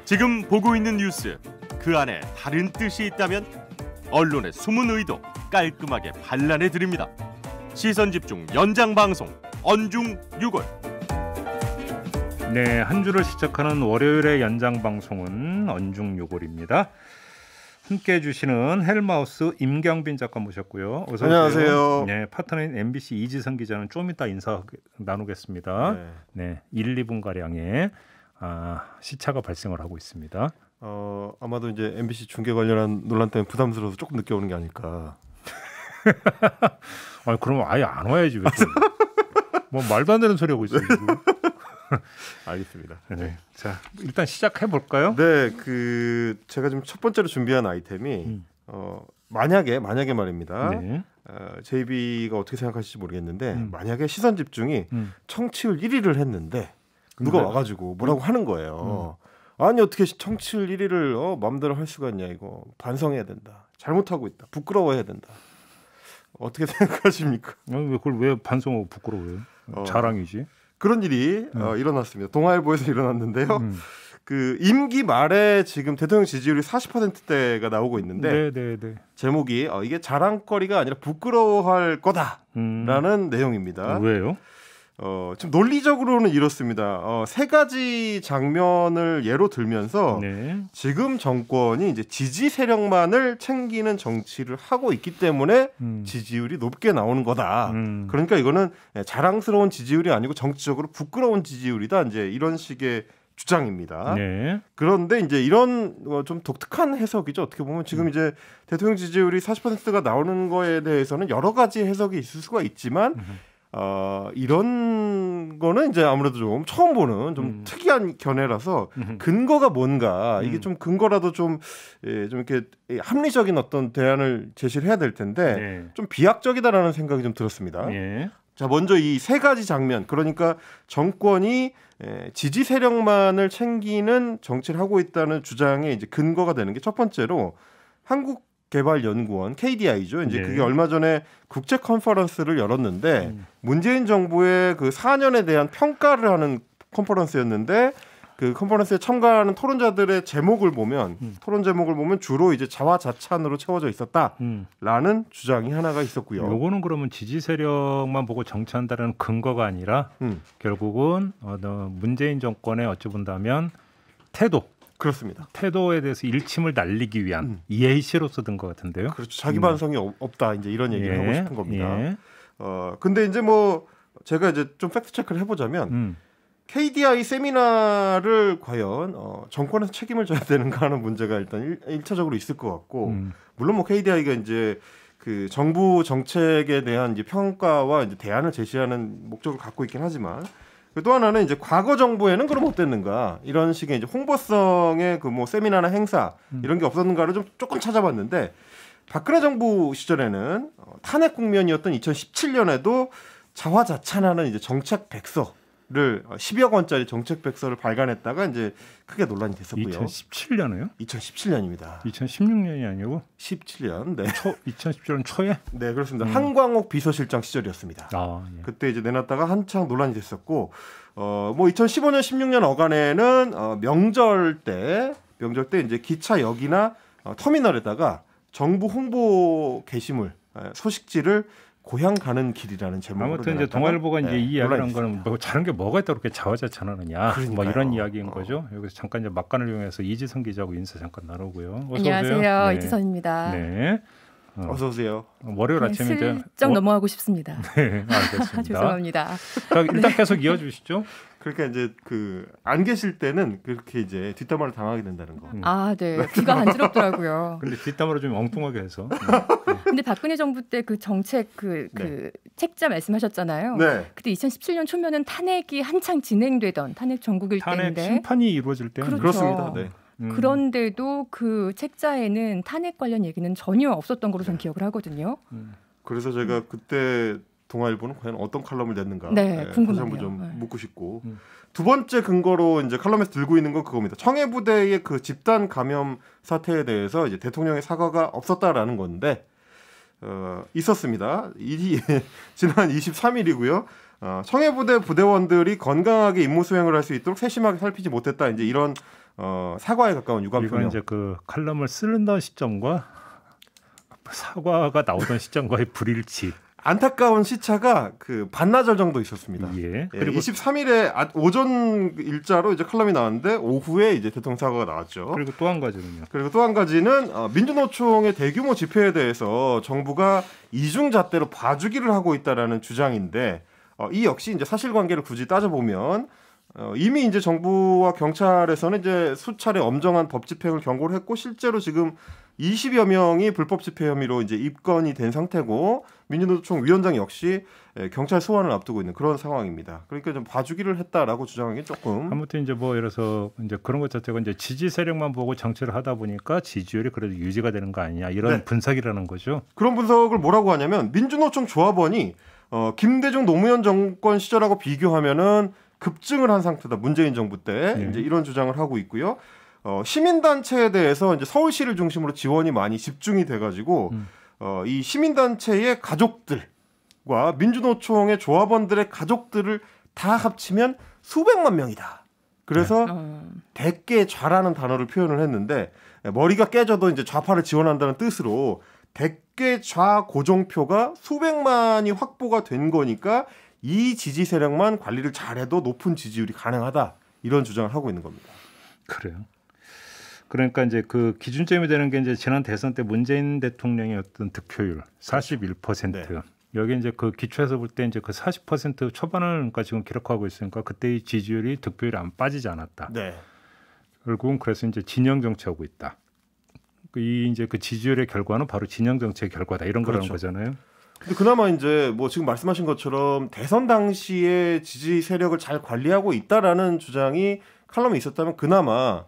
지금 보고 있는 뉴스, 그 안에 다른 뜻이 있다면 언론의 숨은 의도 깔끔하게 반란해 드립니다. 시선집중 연장방송 언중 6월. 네, 한 주를 시작하는 월요일의 연장방송은 언중 6월입니다. 함께해 주시는 헬마우스 임경빈 작가 모셨고요. 어서 안녕하세요. 네, 파트너인 MBC 이지성 기자는 좀 이따 인사 나누겠습니다. 네, 1, 2분 가량의 시차가 발생을 하고 있습니다. 아마도 이제 MBC 중계 관련한 논란 때문에 부담스러워서 조금 늦게 오는 게 아닐까. 아니, 그러면 아예 안 와야지. 왜 뭐 말도 안 되는 소리 하고 있어요. 알겠습니다. 네. 자, 일단 시작해 볼까요? 네, 제가 지금 첫 번째로 준비한 아이템이 만약에 말입니다. 네. JB가 어떻게 생각하실지 모르겠는데 만약에 시선 집중이 청취율 1위를 했는데 누가 와가지고 뭐라고 하는 거예요. 아니 어떻게 청취율 1위를 마음대로 할 수가 있냐, 이거 반성해야 된다, 잘못하고 있다, 부끄러워해야 된다. 어떻게 생각하십니까? 그걸 왜 반성하고 부끄러워해요? 자랑이지. 그런 일이 일어났습니다. 동아일보에서 일어났는데요. 그 임기 말에 지금 대통령 지지율이 40%대가 나오고 있는데 제목이 이게 자랑거리가 아니라 부끄러워할 거다라는 내용입니다. 왜요? 지금 논리적으로는 이렇습니다. 세 가지 장면을 예로 들면서 지금 정권이 이제 지지 세력만을 챙기는 정치를 하고 있기 때문에 지지율이 높게 나오는 거다. 그러니까 이거는 자랑스러운 지지율이 아니고 정치적으로 부끄러운 지지율이다. 이제 이런 식의 주장입니다. 그런데 이제 이런 좀 독특한 해석이죠. 어떻게 보면 지금 이제 대통령 지지율이 40%가 나오는 거에 대해서는 여러 가지 해석이 있을 수가 있지만 이런 거는 이제 아무래도 좀 처음 보는 좀 특이한 견해라서 근거가 뭔가 이게 좀 근거라도 좀 이렇게 합리적인 어떤 대안을 제시를 해야 될 텐데 좀 비약적이다라는 생각이 좀 들었습니다. 자, 먼저 이 세 가지 장면, 그러니까 정권이 지지 세력만을 챙기는 정치를 하고 있다는 주장에 이제 근거가 되는 게 첫 번째로 한국개발연구원 KDI죠. 이제 그게 얼마 전에 국제 컨퍼런스를 열었는데 문재인 정부의 그 4년에 대한 평가를 하는 컨퍼런스였는데 그 컨퍼런스에 참가하는 토론 제목을 보면 주로 이제 자화자찬으로 채워져 있었다라는 주장이 하나가 있었고요. 요거는 그러면 지지 세력만 보고 정치한다는 근거가 아니라 결국은 문재인 정권의 어찌 본다면 태도. 그렇습니다. 태도에 대해서 일침을 날리기 위한 이해시로서 든 것 같은데요. 그렇죠. 자기 반성이 없다. 이제 이런 얘기를 하고 싶은 겁니다. 근데 이제 뭐 제가 이제 좀 팩트 체크를 해보자면 KDI 세미나를 과연 정권에서 책임을 져야 되는가 하는 문제가 일단 1차적으로 있을 것 같고, 물론 뭐 KDI가 이제 그 정부 정책에 대한 이제 평가와 이제 대안을 제시하는 목적을 갖고 있긴 하지만. 또 하나는 이제 과거 정부에는 그럼 어땠는가, 이런 식의 이제 홍보성의 그 뭐 세미나나 행사 이런 게 없었는가를 좀 조금 찾아봤는데, 박근혜 정부 시절에는 탄핵 국면이었던 2017년에도 자화자찬하는 이제 정책 백서를 10여 권짜리 정책 백서를 발간했다가 이제 크게 논란이 됐었고요. 2017년에요? 2017년입니다. 2016년이 아니고 17년. 네. 2017년 초에? 네, 그렇습니다. 한광옥 비서실장 시절이었습니다. 그때 이제 내놨다가 한창 논란이 됐었고, 뭐 2015년, 16년 어간에는 명절 때 이제 기차역이나 터미널에다가 정부 홍보 게시물, 소식지를 고향 가는 길이라는 제목으로. 아무튼 이제 동아일보가 이제 이 이야기를 한 거는 뭐 다른 게 뭐가 있다고 그렇게 자화자찬하느냐, 뭐 이런 이야기인 거죠. 여기서 잠깐 이제 막간을 이용해서 이지성 기자하고 인사 잠깐 나누고요. 어서 안녕하세요. 오세요. 이지성입니다. 네. 어서 오세요. 월요일 아침에 이제 슬쩍 넘어가고 싶습니다. 네, 알겠습니다. 죄송합니다. 자, 일단 계속 이어주시죠. 그러니까 이제 안 계실 때는 그렇게 이제 뒷담화를 당하게 된다는 거. 네. 귀가 간지럽더라고요. 근데 뒷담화를 좀 엉뚱하게 해서. 근데 박근혜 정부 때 그 정책 책자 말씀하셨잖아요. 그때 2017년 초면은 탄핵이 한창 진행되던 탄핵 전국일 때인데. 탄핵 심판이 이루어질 때. 그렇죠. 그렇습니다. 네. 그런데도 그 책자에는 탄핵 관련 얘기는 전혀 없었던 걸로 저는 기억을 하거든요. 그래서 제가 그때 동아일보는 과연 어떤 칼럼을 냈는가 궁금해요. 다시 한번 좀 묻고 싶고, 두 번째 근거로 이제 칼럼에서 들고 있는 건 그겁니다. 청해부대의 그 집단 감염 사태에 대해서 이제 대통령의 사과가 없었다라는 건데 있었습니다. 지난 23일이고요. 청해부대 부대원들이 건강하게 임무 수행을 할 수 있도록 세심하게 살피지 못했다. 이제 이런 사과에 가까운 유감 표명. 이건 이제 그 칼럼을 쓰는 시점과 사과가 나오던 시점과의 불일치. 안타까운 시차가 그 반나절 정도 있었습니다. 예. 그리고 23일에 오전 일자로 이제 칼럼이 나왔는데 오후에 이제 대통령 사과가 나왔죠. 그리고 또 한 가지는요. 그리고 또 한 가지는 민주노총의 대규모 집회에 대해서 정부가 이중잣대로 봐주기를 하고 있다라는 주장인데 이 역시 이제 사실관계를 굳이 따져보면 이미 이제 정부와 경찰에서는 이제 수차례 엄정한 법 집행을 경고를 했고 실제로 지금 20여 명이 불법 집회 혐의로 이제 입건이 된 상태고 민주노총 위원장 역시 경찰 소환을 앞두고 있는 그런 상황입니다. 그러니까 좀 봐주기를 했다라고 주장하기 조금 아무튼 이제 뭐 예를 들어서 이제 그런 것 자체가 이제 지지 세력만 보고 정치를 하다 보니까 지지율이 그래도 유지가 되는 거 아니냐 이런 네. 분석이라는 거죠. 그런 분석을 뭐라고 하냐면 민주노총 조합원이 김대중 노무현 정권 시절하고 비교하면은 급증을 한 상태다. 문재인 정부 때 네. 이제 이런 주장을 하고 있고요. 시민단체에 대해서 이제 서울시를 중심으로 지원이 많이 집중이 돼가지고 이 시민단체의 가족들과 민주노총의 조합원들의 가족들을 다 합치면 수백만 명이다. 그래서 대깨좌라는 단어를 표현을 했는데 머리가 깨져도 이제 좌파를 지원한다는 뜻으로 대깨좌 고정표가 수백만이 확보가 된 거니까 이 지지 세력만 관리를 잘해도 높은 지지율이 가능하다. 이런 주장을 하고 있는 겁니다. 그래요. 그러니까 이제 그 기준점이 되는 게 이제 지난 대선 때 문재인 대통령의 어떤 득표율 41%. 네. 여기 이제 그 기초에서 볼 때 이제 그 40% 초반을 그러니까 지금 기록하고 있으니까 그때의 지지율이 득표율이 안 빠지지 않았다. 네. 결국은 그래서 이제 진영 정치하고 있다. 이 이제 그 지지율의 결과는 바로 진영 정치의 결과다 이런 그렇죠. 거라는 거잖아요. 근데 그나마 이제 뭐 지금 말씀하신 것처럼 대선 당시에 지지 세력을 잘 관리하고 있다라는 주장이 칼럼에 있었다면 그나마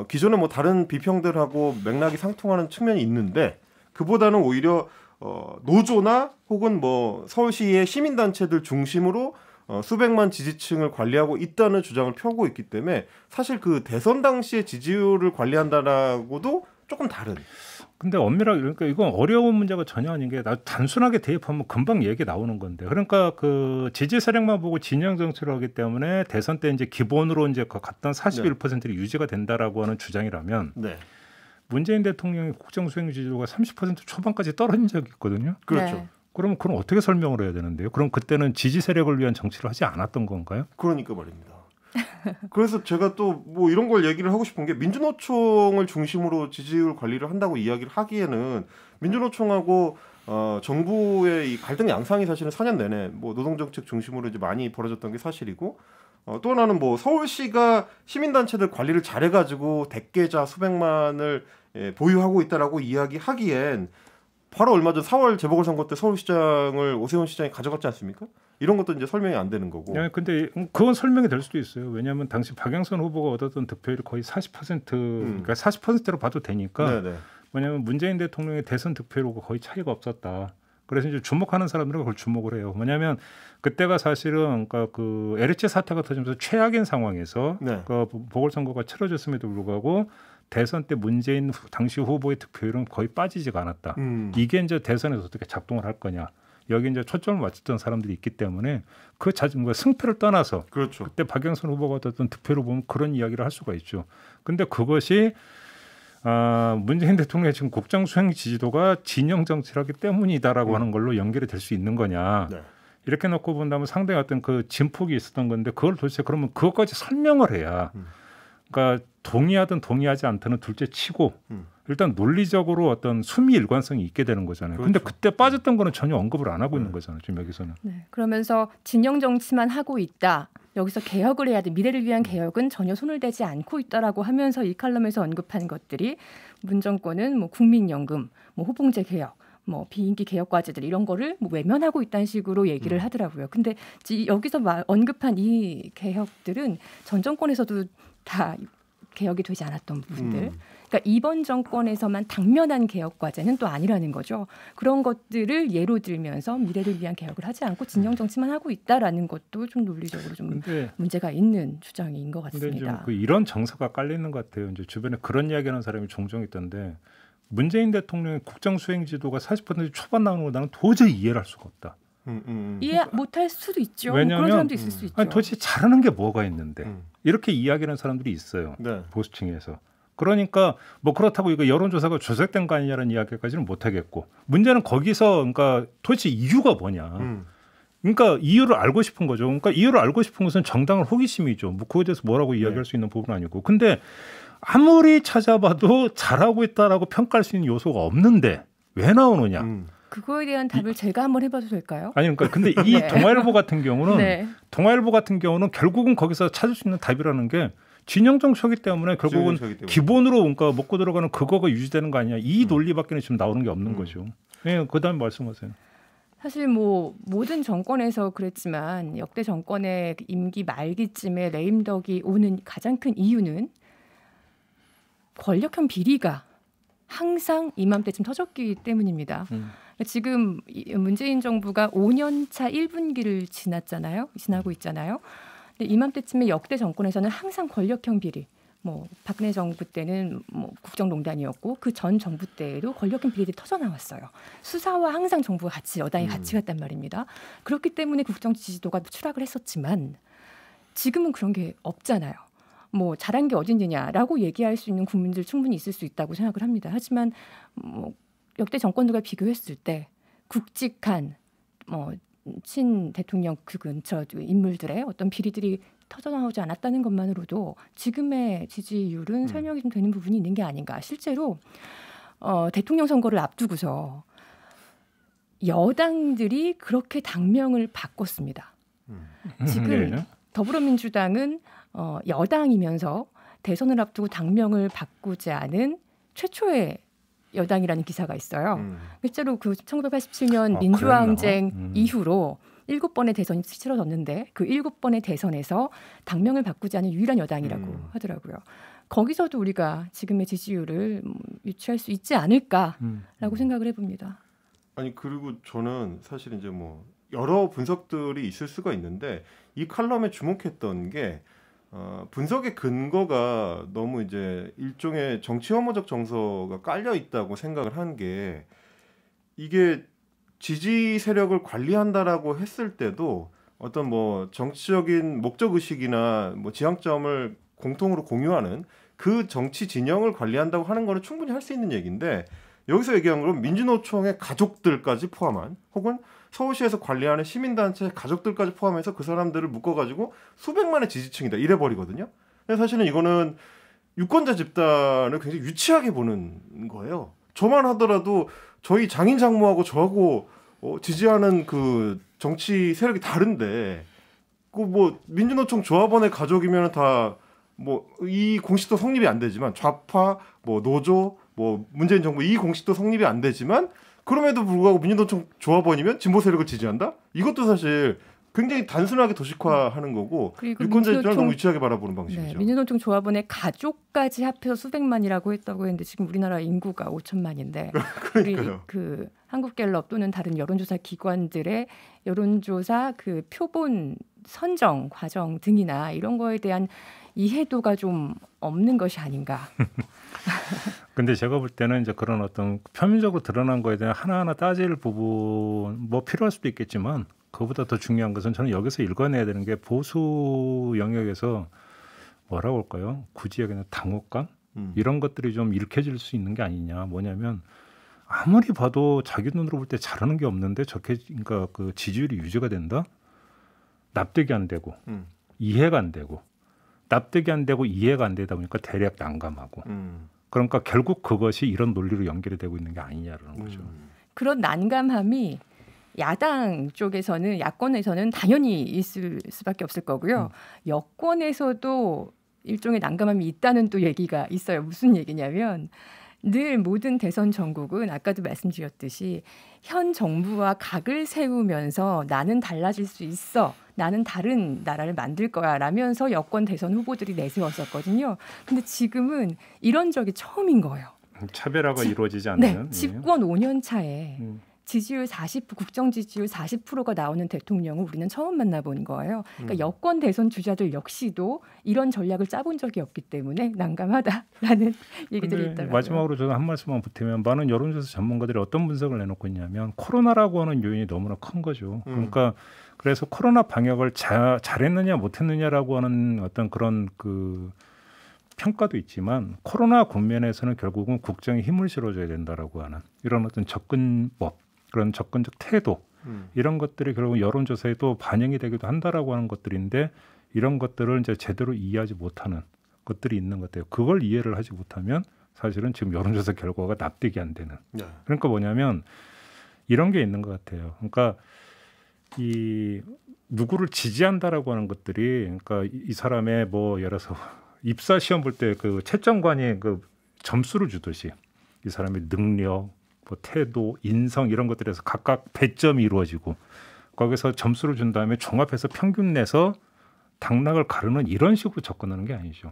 기존에 뭐 다른 비평들하고 맥락이 상통하는 측면이 있는데 그보다는 오히려 노조나 혹은 뭐 서울시의 시민단체들 중심으로 수백만 지지층을 관리하고 있다는 주장을 펴고 있기 때문에 사실 그 대선 당시의 지지율을 관리한다라고도 조금 다른. 근데 엄밀하게 그러니까 이건 어려운 문제가 전혀 아닌 게 단순하게 대입하면 금방 얘기 나오는 건데 그러니까 그 지지 세력만 보고 진영 정치를 하기 때문에 대선 때 이제 기본으로 이제 갔던 41%를 유지가 된다라고 하는 주장이라면 네. 문재인 대통령의 국정 수행 지지도가 30% 초반까지 떨어진 적이 있거든요. 그렇죠. 네. 그럼 어떻게 설명을 해야 되는데요? 그럼 그때는 지지 세력을 위한 정치를 하지 않았던 건가요? 그러니까 말입니다. 그래서 제가 또 뭐 이런 걸 얘기를 하고 싶은 게 민주노총을 중심으로 지지율 관리를 한다고 이야기를 하기에는 민주노총하고 정부의 이 갈등 양상이 사실은 4년 내내 뭐 노동정책 중심으로 이제 많이 벌어졌던 게 사실이고 또 하나는 뭐 서울시가 시민단체들 관리를 잘해가지고 대깨자 수백만을 보유하고 있다라고 이야기하기엔 바로 얼마 전 4월 재보궐선거 때 서울시장을 오세훈 시장이 가져갔지 않습니까? 이런 것도 이제 설명이 안 되는 거고. 네, 근데 그건 설명이 될 수도 있어요. 왜냐하면 당시 박영선 후보가 얻었던 득표율이 거의 40%, 그러니까 40%로 봐도 되니까. 네네. 왜냐하면 문재인 대통령의 대선 득표율과 거의 차이가 없었다. 그래서 이제 주목하는 사람들은 그걸 주목을 해요. 뭐냐면 그때가 사실은 그러니까 그 LH 사태가 터지면서 최악인 상황에서 네. 그 보궐선거가 치러졌음에도 불구하고 대선 때 문재인 당시 후보의 득표율은 거의 빠지지가 않았다. 이게 이제 대선에서 어떻게 작동을 할 거냐. 여기 이제 초점을 맞췄던 사람들이 있기 때문에 그 승패를 떠나서 그렇죠. 그때 박영선 후보가 얻었던 득표를 보면 그런 이야기를 할 수가 있죠. 근데 그것이 문재인 대통령의 지금 국정 수행 지지도가 진영 정치를 하기 때문이다라고 하는 걸로 연결이 될 수 있는 거냐. 네. 이렇게 놓고 본다면 상당히 어떤 그 진폭이 있었던 건데 그걸 도대체 그러면 그것까지 설명을 해야 그러니까 동의하든 동의하지 않든 둘째 치고 일단 논리적으로 어떤 수미 일관성이 있게 되는 거잖아요. 그런데 그렇죠. 그때 빠졌던 거는 전혀 언급을 안 하고 있는 거잖아요. 지금 여기서는. 네, 그러면서 진영 정치만 하고 있다. 여기서 개혁을 해야 돼. 미래를 위한 개혁은 전혀 손을 대지 않고 있다라고 하면서 이 칼럼에서 언급한 것들이 문 정권은 뭐 국민연금, 뭐 호봉제 개혁, 뭐 비인기 개혁 과제들 이런 거를 뭐 외면하고 있다는 식으로 얘기를 하더라고요. 근데 여기서 언급한 이 개혁들은 전 정권에서도 다 개혁이 되지 않았던 부분들. 그러니까 이번 정권에서만 당면한 개혁 과제는 또 아니라는 거죠. 그런 것들을 예로 들면서 미래를 위한 개혁을 하지 않고 진영 정치만 하고 있다라는 것도 좀 논리적으로 좀 문제가 있는 주장인 것 같습니다. 근데 좀 이런 정서가 깔리는 것 같아요. 이제 주변에 그런 이야기하는 사람이 종종 있던데 문재인 대통령의 국정 수행 지도가 40% 초반 나오는 거 나는 도저히 이해를 할 수가 없다. 이해 못할 수도 있죠. 왜냐하면 그런 사람도 있을 수 있죠. 아니, 도대체 잘하는 게 뭐가 있는데 이렇게 이야기하는 사람들이 있어요. 네. 보수층에서. 그러니까 뭐 그렇다고 이거 여론조사가 조작된 거 아니냐는 이야기까지는 못 하겠고 문제는 거기서 그러니까 도대체 이유가 뭐냐. 그러니까 이유를 알고 싶은 거죠. 그러니까 이유를 알고 싶은 것은 정당의 호기심이죠. 뭐 그거에 대해서 뭐라고 이야기할 수 있는 부분은 아니고. 근데 아무리 찾아봐도 잘하고 있다라고 평가할 수 있는 요소가 없는데 왜 나오느냐. 그거에 대한 답을 제가 한번 해봐도 될까요? 아니 그러니까 근데 이 네. 동아일보 같은 경우는 네. 동아일보 같은 경우는 결국은 거기서 찾을 수 있는 답이라는 게 진영 정치이기 때문에 결국은 기본으로 그러니까 먹고 들어가는 그거가 유지되는 거 아니냐. 이 논리밖에는 지금 나오는 게 없는 거죠. 네, 그다음 말씀하세요. 사실 뭐 모든 정권에서 그랬지만 역대 정권의 임기 말기쯤에 레임덕이 오는 가장 큰 이유는 권력형 비리가 항상 이맘때쯤 터졌기 때문입니다. 지금 문재인 정부가 5년차 1분기를 지나고 있잖아요. 근데 이맘때쯤에 역대 정권에서는 항상 권력형 비리, 뭐 박근혜 정부 때는 뭐 국정농단이었고 그 전 정부 때에도 권력형 비리들이 터져 나왔어요. 수사와 항상 정부가 같이 여당이 같이 갔단 말입니다. 그렇기 때문에 국정 지지도가 추락을 했었지만 지금은 그런 게 없잖아요. 뭐 잘한 게 어딨느냐라고 얘기할 수 있는 국민들 충분히 있을 수 있다고 생각을 합니다. 하지만 뭐 역대 정권들과 비교했을 때 굵직한 친 대통령 그 근처 인물들의 어떤 비리들이 터져나오지 않았다는 것만으로도 지금의 지지율은 설명이 좀 되는 부분이 있는 게 아닌가. 실제로 대통령 선거를 앞두고서 여당들이 그렇게 당명을 바꿨습니다. 지금 더불어민주당은 여당이면서 대선을 앞두고 당명을 바꾸지 않은 최초의 여당이라는 기사가 있어요. 실제로 그 1987년 민주화항쟁 이후로 7번의 대선이 치러졌는데 그 7번의 대선에서 당명을 바꾸지 않은 유일한 여당이라고 하더라고요. 거기서도 우리가 지금의 지지율을 유치할 수 있지 않을까라고 생각을 해봅니다. 아니 그리고 저는 사실 이제 뭐 여러 분석들이 있을 수가 있는데 이 칼럼에 주목했던 게 분석의 근거가 너무 이제 일종의 정치 혐오적 정서가 깔려 있다고 생각을 한 게 이게 지지 세력을 관리한다라고 했을 때도 어떤 뭐 정치적인 목적 의식이나 뭐 지향점을 공통으로 공유하는 그 정치 진영을 관리한다고 하는 거는 충분히 할 수 있는 얘기인데 여기서 얘기한 건 민주노총의 가족들까지 포함한 혹은 서울시에서 관리하는 시민단체 가족들까지 포함해서 그 사람들을 묶어가지고 수백만의 지지층이다 이래 버리거든요. 근데 사실은 이거는 유권자 집단을 굉장히 유치하게 보는 거예요. 저만 하더라도 저희 장인 장모하고 저하고 지지하는 그 정치 세력이 다른데 그 뭐 민주노총 조합원의 가족이면 다 뭐 이 공식도 성립이 안 되지만 좌파 뭐 노조 뭐 문재인 정부 이 공식도 성립이 안 되지만 그럼에도 불구하고 민주노총 조합원이면 진보 세력을 지지한다? 이것도 사실 굉장히 단순하게 도식화하는 거고 유권자 입장을 너무 유치하게 바라보는 방식이죠. 네, 민주노총 조합원의 가족까지 합해서 수백만이라고 했다고 했는데 지금 우리나라 인구가 5천만인데 우리 그 한국갤럽 또는 다른 여론조사 기관들의 여론조사 그 표본 선정 과정 등이나 이런 거에 대한 이해도가 좀 없는 것이 아닌가. 근데 제가 볼 때는 이제 그런 어떤 표면적으로 드러난 거에 대한 하나하나 따질 부분 뭐 필요할 수도 있겠지만 그보다 더 중요한 것은 저는 여기서 읽어내야 되는 게 보수 영역에서 뭐라고 할까요? 굳이 여기는 당혹감 이런 것들이 좀 읽혀질 수 있는 게 아니냐. 뭐냐면 아무리 봐도 자기 눈으로 볼 때 잘하는 게 없는데 저렇게 그러니까 그 지지율이 유지가 된다? 납득이 안 되고 이해가 안 되고 납득이 안 되고 이해가 안 되다 보니까 대략 난감하고 그러니까 결국 그것이 이런 논리로 연결이 되고 있는 게 아니냐라는 거죠. 그런 난감함이 야당 쪽에서는 야권에서는 당연히 있을 수밖에 없을 거고요. 여권에서도 일종의 난감함이 있다는 또 얘기가 있어요. 무슨 얘기냐면 늘 모든 대선 전국은 아까도 말씀드렸듯이 현 정부와 각을 세우면서 나는 달라질 수 있어. 나는 다른 나라를 만들 거야 라면서 여권 대선 후보들이 내세웠었거든요. 근데 지금은 이런 적이 처음인 거예요. 차별화가 이루어지지 않는. 네, 집권 5년 차에 지지율 40%, 국정 지지율 40%가 나오는 대통령을 우리는 처음 만나본 거예요. 그러니까 여권 대선 주자들 역시도 이런 전략을 짜본 적이 없기 때문에 난감하다라는 얘기들이 있더라고요. 마지막으로 제가 한 말씀만 보태면 많은 여론조사 전문가들이 어떤 분석을 내놓고 있냐면 코로나라고 하는 요인이 너무나 큰 거죠. 그러니까 그래서 코로나 방역을 잘했느냐 못했느냐라고 하는 어떤 그런 그 평가도 있지만 코로나 국면에서는 결국은 국정에 힘을 실어줘야 된다라고 하는 이런 어떤 접근법, 그런 접근적 태도 이런 것들이 결국 여론조사에도 반영이 되기도 한다라고 하는 것들인데 이런 것들을 이제 제대로 이해하지 못하는 것들이 있는 것 같아요. 그걸 이해를 하지 못하면 사실은 지금 여론조사 결과가 납득이 안 되는. 그러니까 뭐냐면 이런 게 있는 것 같아요. 그러니까 이 누구를 지지한다라고 하는 것들이 그러니까 이 사람의 뭐 예를 들어서 입사 시험 볼 때 그 채점관이 그 점수를 주듯이 이 사람의 능력, 뭐 태도, 인성 이런 것들에서 각각 배점이 이루어지고 거기서 점수를 준 다음에 종합해서 평균 내서 당락을 가르는 이런 식으로 접근하는 게 아니죠.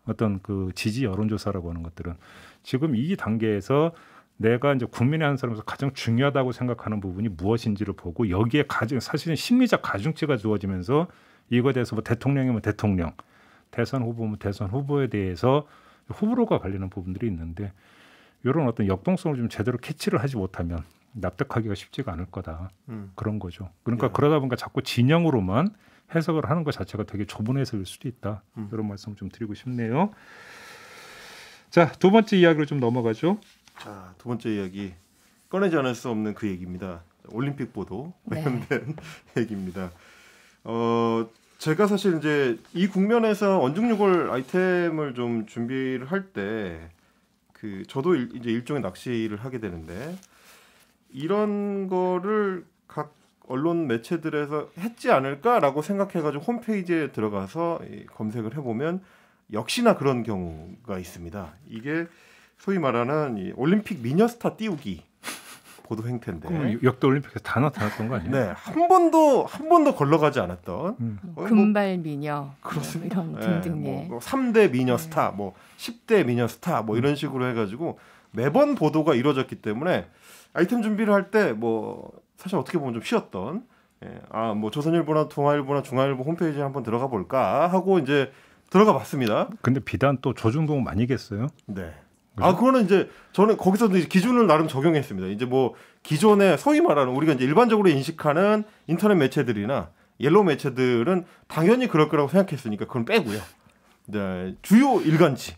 어떤 그 지지 여론조사라고 하는 것들은 지금 이 단계에서 내가 이제 국민의 한 사람으로서 가장 중요하다고 생각하는 부분이 무엇인지를 보고 여기에 사실은 심리적 가중치가 주어지면서 이거에 대해서 뭐 대통령이면 대통령, 대선 후보면 대선 후보에 대해서 호불호가 갈리는 부분들이 있는데 이런 어떤 역동성을 좀 제대로 캐치를 하지 못하면 납득하기가 쉽지가 않을 거다. 그런 거죠. 그러니까 그러다 보니까 자꾸 진영으로만 해석을 하는 것 자체가 되게 좁은 해석일 수도 있다. 이런 말씀 좀 드리고 싶네요. 자, 두 번째 이야기로 좀 넘어가죠. 자, 두 번째 이야기 꺼내지 않을 수 없는 그 얘기입니다. 올림픽 보도 관련된 얘기입니다. 제가 사실 이제 이 국면에서 원중유골 아이템을 좀 준비를 할 때 그 저도 이제 일종의 낚시를 하게 되는데 이런 거를 각 언론 매체들에서 했지 않을까라고 생각해가지고 홈페이지에 들어가서 검색을 해보면 역시나 그런 경우가 있습니다. 이게 소위 말하는 이 올림픽 미녀스타 띄우기 보도 행태인데 역대 올림픽에서 다 나타났던 거 아니에요? 네, 한 번도 걸러가지 않았던 금발 미녀 그렇습니다. 뭐 이런 등등의 뭐 3대 미녀 스타, 뭐 10대 미녀 스타, 뭐 이런 식으로 해가지고 매번 보도가 이루어졌기 때문에 아이템 준비를 할 때 뭐 사실 어떻게 보면 좀 쉬웠던 뭐 조선일보나 동아일보나 중앙일보 홈페이지에 한번 들어가 볼까 하고 이제 들어가 봤습니다. 근데 비단 또 조중동 많이겠어요? 네. 그거는 이제 저는 거기서도 이제 기준을 나름 적용했습니다. 이제 뭐 기존에 소위 말하는 우리가 이제 일반적으로 인식하는 인터넷 매체들이나 옐로우 매체들은 당연히 그럴 거라고 생각했으니까 그건 빼고요. 네, 주요 일간지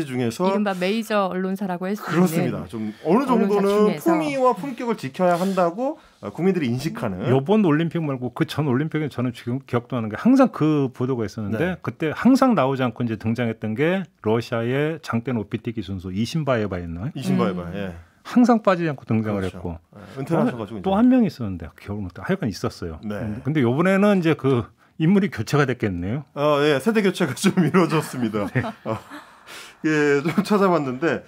중에서 이른바 메이저 언론사라고 할 수 있는 그렇습니다. 좀 어느 정도는 품위와 품격을 지켜야 한다고 국민들이 인식하는. 이번 올림픽 말고 그 전 올림픽에 저는 지금 기억도 나는 게 항상 그 보도가 있었는데 그때 항상 나오지 않고 이제 등장했던 게 러시아의 장대 높이뛰기 선수 이신바에바였나요? 이신바에바. 예. 항상 빠지지 않고 등장을 했고 은퇴하셔가지고 또 한 명 있었는데 기억을 못해. 하여간 있었어요. 네. 근데 이번에는 이제 그 인물이 교체가 됐겠네요. 예, 세대 교체가 좀 이루어졌습니다. 네. 예, 좀 찾아봤는데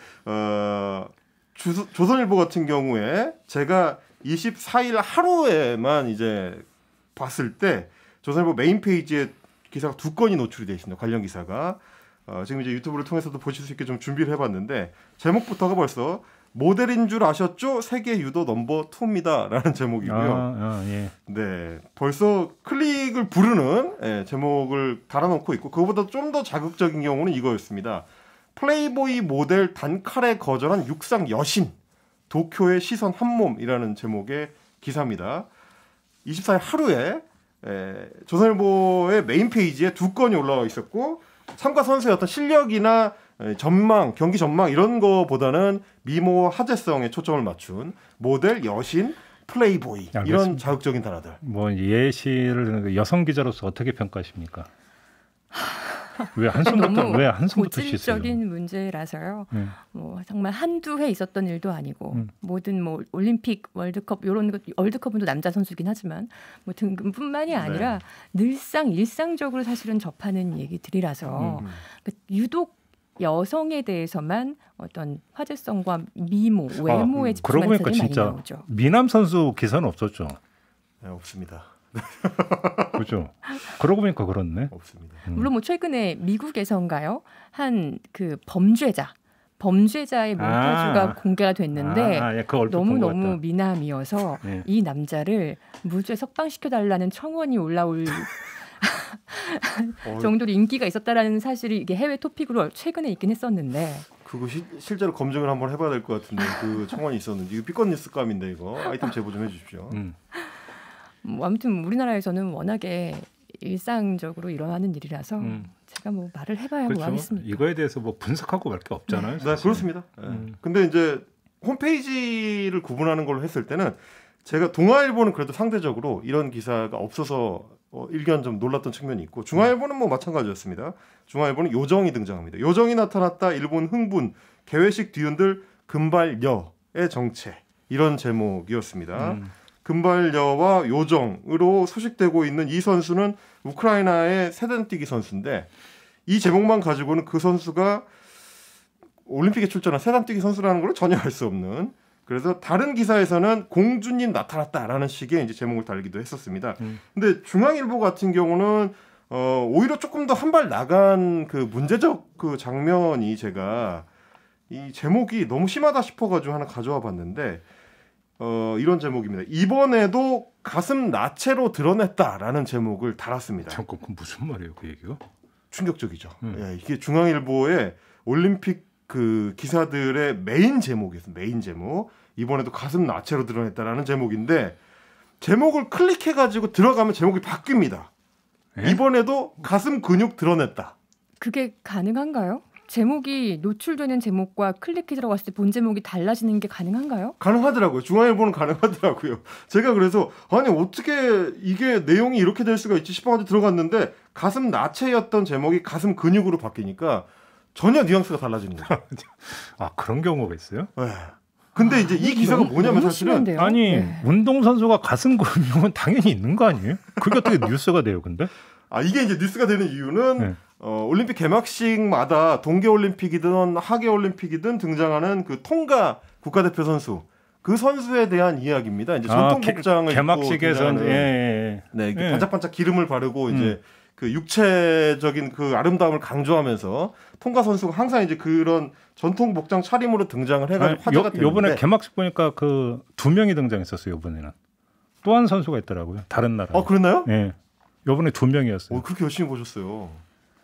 조선일보 같은 경우에 제가 24일 하루에만 이제 봤을 때 조선일보 메인 페이지에 기사가 2건이 노출이 되어 있습니다. 관련 기사가 지금 이제 유튜브를 통해서도 보실 수 있게 좀 준비를 해봤는데 제목부터가 벌써 모델인 줄 아셨죠? 세계 유도 넘버 2입니다라는 제목이고요. 예. 네, 벌써 클릭을 부르는 제목을 달아놓고 있고 그거보다 좀 더 자극적인 경우는 이거였습니다. 플레이보이 모델 단칼에 거절한 육상 여신 도쿄의 시선 한몸이라는 제목의 기사입니다. 24일 하루에 조선일보의 메인 페이지에 2건이 올라와 있었고 참가 선수의 어떤 실력이나 전망, 경기 전망 이런 거보다는 미모 화제성에 초점을 맞춘 모델, 여신, 플레이보이 이런 자극적인 단어들. 뭐 예시를 여성 기자로서 어떻게 평가하십니까? 왜 한숨부터 쉬세요? 고질적인 문제라서요. 뭐 정말 한두 해 있었던 일도 아니고 모든 뭐 올림픽, 월드컵 이런 것 월드컵은 또 남자 선수긴 하지만 뭐 등급뿐만이 아니라 늘상 일상적으로 사실은 접하는 얘기들이라서 유독 여성에 대해서만 어떤 화제성과 미모, 외모에 집중하는 사람이 많이 나오죠. 미남 선수 기사는 없었죠? 네, 없습니다. 그렇죠. 그러고 보니까 그렇네. 없습니다. 물론 뭐 최근에 미국에서인가요? 한 그 범죄자 범죄자의 몬타주가 공개가 됐는데 예, 너무 미남이어서 네. 이 남자를 무죄 석방시켜달라는 청원이 올라올 정도로 인기가 있었다라는 사실이 이게 해외 토픽으로 최근에 있긴 했었는데 그거 실제로 검증을 한번 해봐야 될 것 같은데 그 청원이 있었는지 이거 삐건 뉴스감인데 이거 아이템 제보 좀 해주십시오. 뭐 아무튼 우리나라에서는 워낙에 일상적으로 일어나는 일이라서 제가 뭐 말을 해봐야 그렇죠. 뭐 하겠습니까? 이거에 대해서 뭐 분석하고 말 게 없잖아요. 네, 그렇습니다. 근데 이제 홈페이지를 구분하는 걸로 했을 때는 제가 동아일보는 그래도 상대적으로 이런 기사가 없어서 일견 좀 놀랐던 측면이 있고 중앙일보는 뭐 마찬가지였습니다. 중앙일보는 요정이 등장합니다. 요정이 나타났다. 일본 흥분 개회식 뒤흔들 금발여의 정체 이런 제목이었습니다. 금발여와 요정으로 소식되고 있는 이 선수는 우크라이나의 세단뛰기 선수인데 이 제목만 가지고는 그 선수가 올림픽에 출전한 세단뛰기 선수라는 걸 전혀 알 수 없는 그래서 다른 기사에서는 공주님 나타났다라는 식의 이제 제목을 달기도 했었습니다. 근데 중앙일보 같은 경우는 오히려 조금 더 한 발 나간 그 문제적 그 장면이 제가 이 제목이 너무 심하다 싶어가지고 하나 가져와 봤는데 이런 제목입니다. 이번에도 가슴 나체로 드러냈다라는 제목을 달았습니다. 잠깐 그 무슨 말이에요, 그 얘기가? 충격적이죠. 예, 이게 중앙일보의 올림픽 그 기사들의 메인 제목이었어요. 메인 제목. 이번에도 가슴 나체로 드러냈다라는 제목인데 제목을 클릭해가지고 들어가면 제목이 바뀝니다. 에? 이번에도 가슴 근육 드러냈다. 그게 가능한가요? 제목이 노출되는 제목과 클릭해 들어갔을 때 본 제목이 달라지는 게 가능한가요? 가능하더라고요. 중앙일보는 가능하더라고요. 제가 그래서 아니 어떻게 이게 내용이 이렇게 될 수가 있지 싶어가지고 들어갔는데 가슴 나체였던 제목이 가슴 근육으로 바뀌니까 전혀 뉘앙스가 달라지는 거죠. 아 그런 경우가 있어요? 네. 근데 이제 이 기사가 뭐냐면 사실은 심한데요? 아니 네. 운동선수가 가슴 근육은 당연히 있는 거 아니에요? 그게 어떻게 뉴스가 돼요 근데? 아 이게 이제 뉴스가 되는 이유는 네. 올림픽 개막식마다 동계올림픽이든 하계올림픽이든 등장하는 그 통가 국가대표 선수 그 선수에 대한 이야기입니다. 이제 전통 복장을 개막식에서 입고 네, 반짝반짝 기름을 바르고 이제 그 육체적인 그 아름다움을 강조하면서 통가 선수가 항상 이제 그런 전통 복장 차림으로 등장을 해가지고 화제가 되는데 이번에 개막식 보니까 그 2명이 등장했었어요. 이번에는 또 한 선수가 있더라고요. 다른 나라. 그랬나요? 네. 이번에 2명이었어요. 그렇게 열심히 보셨어요.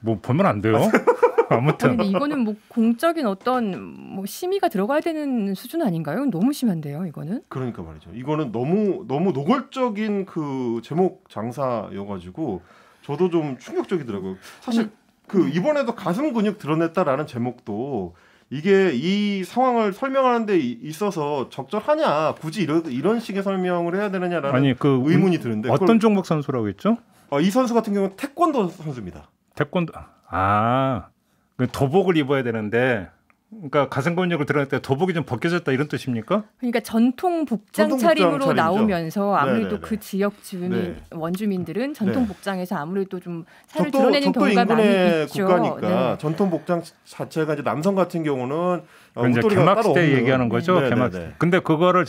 뭐 보면 안 돼요. 아무튼. 근데 이거는 뭐 공적인 어떤 뭐 심의가 들어가야 되는 수준 아닌가요? 너무 심한데요, 이거는. 그러니까 말이죠. 이거는 너무 노골적인 그 제목 장사여가지고 저도 좀 충격적이더라고요. 사실 그 이번에도 가슴 근육 드러냈다라는 제목도 이게 이 상황을 설명하는 데 있어서 적절하냐, 굳이 이런 식의 설명을 해야 되느냐라는 의문이 드는데 어떤 종목 선수라고 했죠? 이 선수 같은 경우는 태권도 선수입니다. 태권도 도복을 입어야 되는데 그러니까 가슴 근육을 드러낼 때 도복이 좀 벗겨졌다 이런 뜻입니까? 그러니까 전통 복장 차림으로 차림이죠. 나오면서 아무래도 네네네. 그 지역 주민 네. 원주민들은 전통 네. 복장에서 아무래도 좀 살을 적도 드러내는 경우가 많이 인근의 있죠. 국가니까 네. 전통 복장 자체가 이제 남성 같은 경우는 이제 개막식 때 얘기하는 거죠. 네. 개막식. 근데 그거를